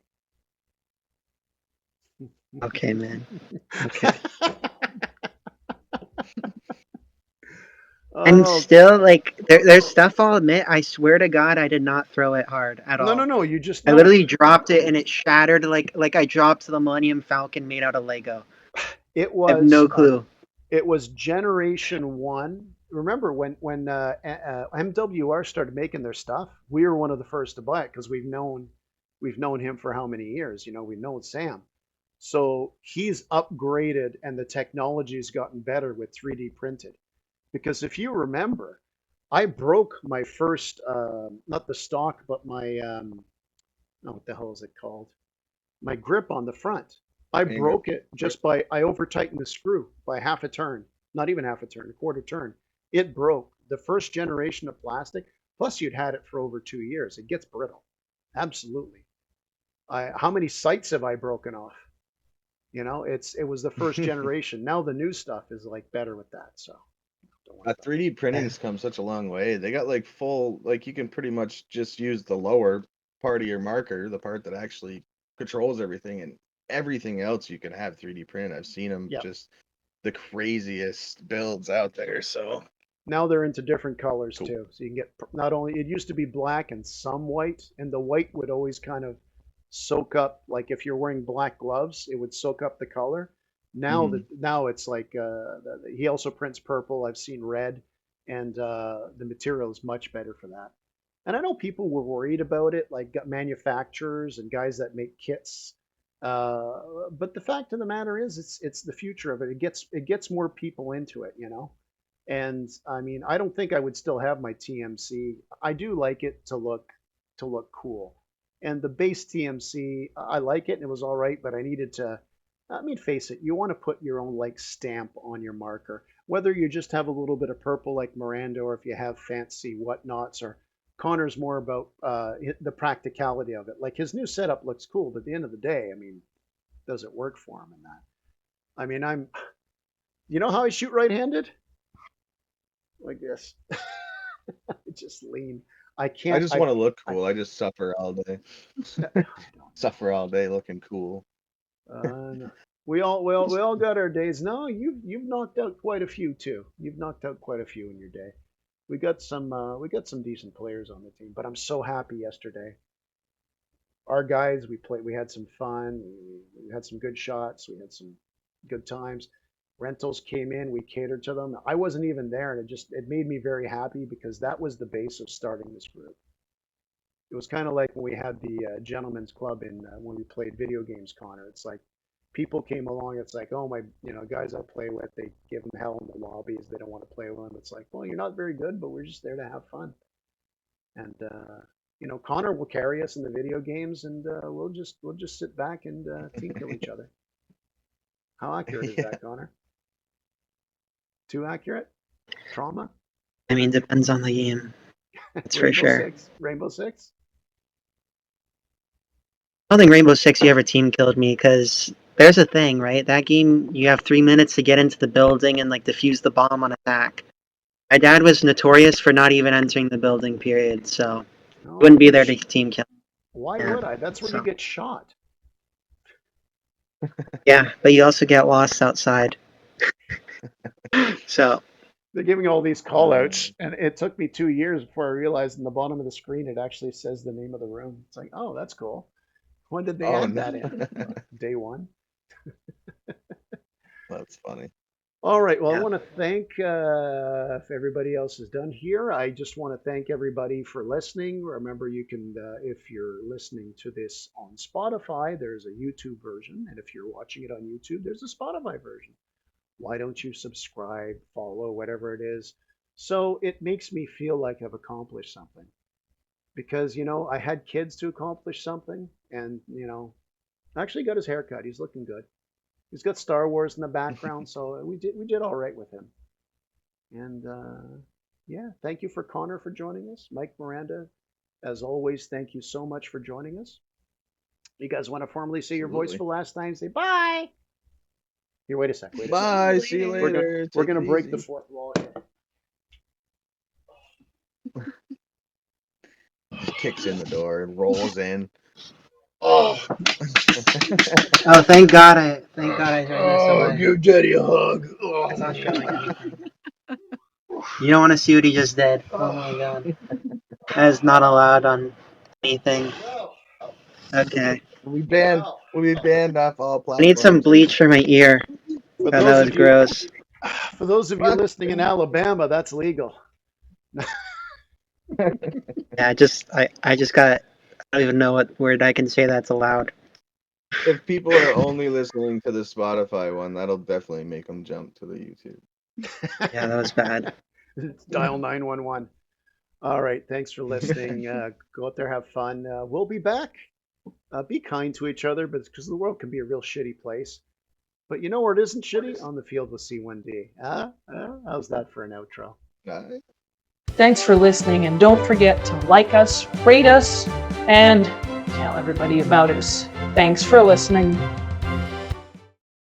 Speaker 5: Okay, man. Okay. And
Speaker 2: Oh,
Speaker 5: still, like, there's stuff I'll admit. I swear to God, I did not throw it hard at all.
Speaker 2: no. You just
Speaker 5: I
Speaker 2: know.
Speaker 5: literally dropped it and it shattered like I dropped the Millennium Falcon made out of Lego.
Speaker 2: It
Speaker 5: I have no clue.
Speaker 2: It was Generation 1. Remember when MWR started making their stuff? We were one of the first to buy it because we've known him for how many years? You know, we've known Sam. So he's upgraded and the technology's gotten better with 3D printed. Because if you remember, I broke my first, not the stock, but my, what the hell is it called? My grip on the front. I
Speaker 3: Hanger.
Speaker 2: broke it just by, I over tightened the screw by half a turn, not even half a turn, a quarter turn. It broke. The first generation of plastic, plus you'd had it for over 2 years. It gets brittle. Absolutely. How many sights have I broken off? You know, it was the first generation. Now the new stuff is like better with that. So. don't worry about it.
Speaker 3: 3D printing's come such a long way. They got like full, like you can pretty much just use the lower part of your marker, the part that actually controls everything, and everything else you can have 3D print. I've seen them
Speaker 2: Yep.
Speaker 3: just the craziest builds out there. So
Speaker 2: Now they're into different colors
Speaker 3: Cool.
Speaker 2: too. So you can get not only, it used to be black and some white, and the white would always kind of soak up, like if you're wearing black gloves, it would soak up the color. Now now it's like he also prints purple. I've seen red, and the material is much better for that. And I know people were worried about it, like manufacturers and guys that make kits. But the fact of the matter is, it's the future of it. It gets more people into it, you know. And I mean, I don't think I would still have my TMC. I do like it to look cool. And the base TMC, I like it and it was all right, but I needed to. I mean, face it, you want to put your own like stamp on your marker. Whether you just have a little bit of purple like Miranda, or if you have fancy whatnots, or Connor's more about the practicality of it. Like his new setup looks cool, but at the end of the day, I mean, does it work for him in that? I mean, you know how I shoot right-handed? Like this. I just lean. I can't.
Speaker 3: I just want to look cool. I just suffer all day. Suffer all day looking cool.
Speaker 2: No. We all got our days. No, you've knocked out quite a few too. You've knocked out quite a few in your day. We got some decent players on the team, but I'm so happy yesterday. Our guys, we had some fun. We had some good shots. We had some good times. Rentals came in, we catered to them. I wasn't even there, and it made me very happy because that was the base of starting this group. It was kind of like when we had the gentlemen's club in when we played video games, Connor. It's like people came along. It's like, oh my, guys I play with, they give them hell in the lobbies. They don't want to play with them. It's like, well, you're not very good, but we're just there to have fun. And Connor will carry us in the video games, and we'll just sit back and team kill each other. How accurate is that, Connor? Too accurate? Trauma?
Speaker 5: I mean, depends on the game. That's for sure.
Speaker 2: Rainbow Six?
Speaker 5: I don't think Rainbow Six you ever team killed me because there's a thing, right? That game, you have 3 minutes to get into the building and like defuse the bomb on attack. My dad was notorious for not even entering the building, period. So
Speaker 2: No,
Speaker 5: Wouldn't be
Speaker 2: get
Speaker 5: there to team kill.
Speaker 2: Why
Speaker 5: Yeah,
Speaker 2: would I? That's where
Speaker 5: so.
Speaker 2: you get shot.
Speaker 5: Yeah, but you also get lost outside. So
Speaker 2: They're giving all these call outs, and it took me 2 years before I realized in the bottom of the screen it actually says the name of the room. It's like, oh, that's cool. When did they
Speaker 3: Oh,
Speaker 2: add
Speaker 3: no.
Speaker 2: that in? Day one.
Speaker 3: That's funny.
Speaker 2: All right. Well, I
Speaker 5: Yeah.
Speaker 2: want to thank, if everybody else is done here, I just want to thank everybody for listening. Remember, you can, if you're listening to this on Spotify, there's a YouTube version. And if you're watching it on YouTube, there's a Spotify version. Why don't you subscribe, follow, whatever it is? So it makes me feel like I've accomplished something. Because, I had kids to accomplish something. And, actually got his hair cut. He's looking good. He's got Star Wars in the background, so we did all right with him. And yeah, thank you for Connor for joining us. Mike, Miranda, as always, thank you so much for joining us. You guys want to formally say your voice for last time? Say bye. Here, wait a sec.
Speaker 3: Bye. See you later.
Speaker 2: We're gonna
Speaker 3: Take it
Speaker 2: break the
Speaker 3: easy.
Speaker 2: fourth wall here.
Speaker 3: Kicks in the door and rolls in.
Speaker 2: Oh,
Speaker 5: oh, thank God I turned this away.
Speaker 2: give Daddy a hug.
Speaker 5: It's not showing anything. You don't want to see what he just did. Oh my God. That is not allowed on anything. Okay.
Speaker 3: We banned off all
Speaker 5: I
Speaker 3: platforms.
Speaker 5: need some bleach for my ear.
Speaker 2: For
Speaker 5: Oh, that
Speaker 2: those
Speaker 5: was
Speaker 2: of you,
Speaker 5: gross.
Speaker 2: for those of you listening in Alabama, that's legal.
Speaker 5: Yeah, I just got. I don't even know what word I can say that's allowed.
Speaker 3: If people are only listening to the Spotify one, that'll definitely make them jump to the YouTube.
Speaker 5: Yeah, that was bad.
Speaker 2: Dial 911. All right. Thanks for listening. Go out there, have fun. We'll be back. Be kind to each other, but because the world can be a real shitty place. But you know where it isn't shitty? On the field with C1D. How's that for an outro?
Speaker 3: Bye.
Speaker 1: Thanks for listening, and don't forget to like us, rate us, and tell everybody about us. Thanks for listening.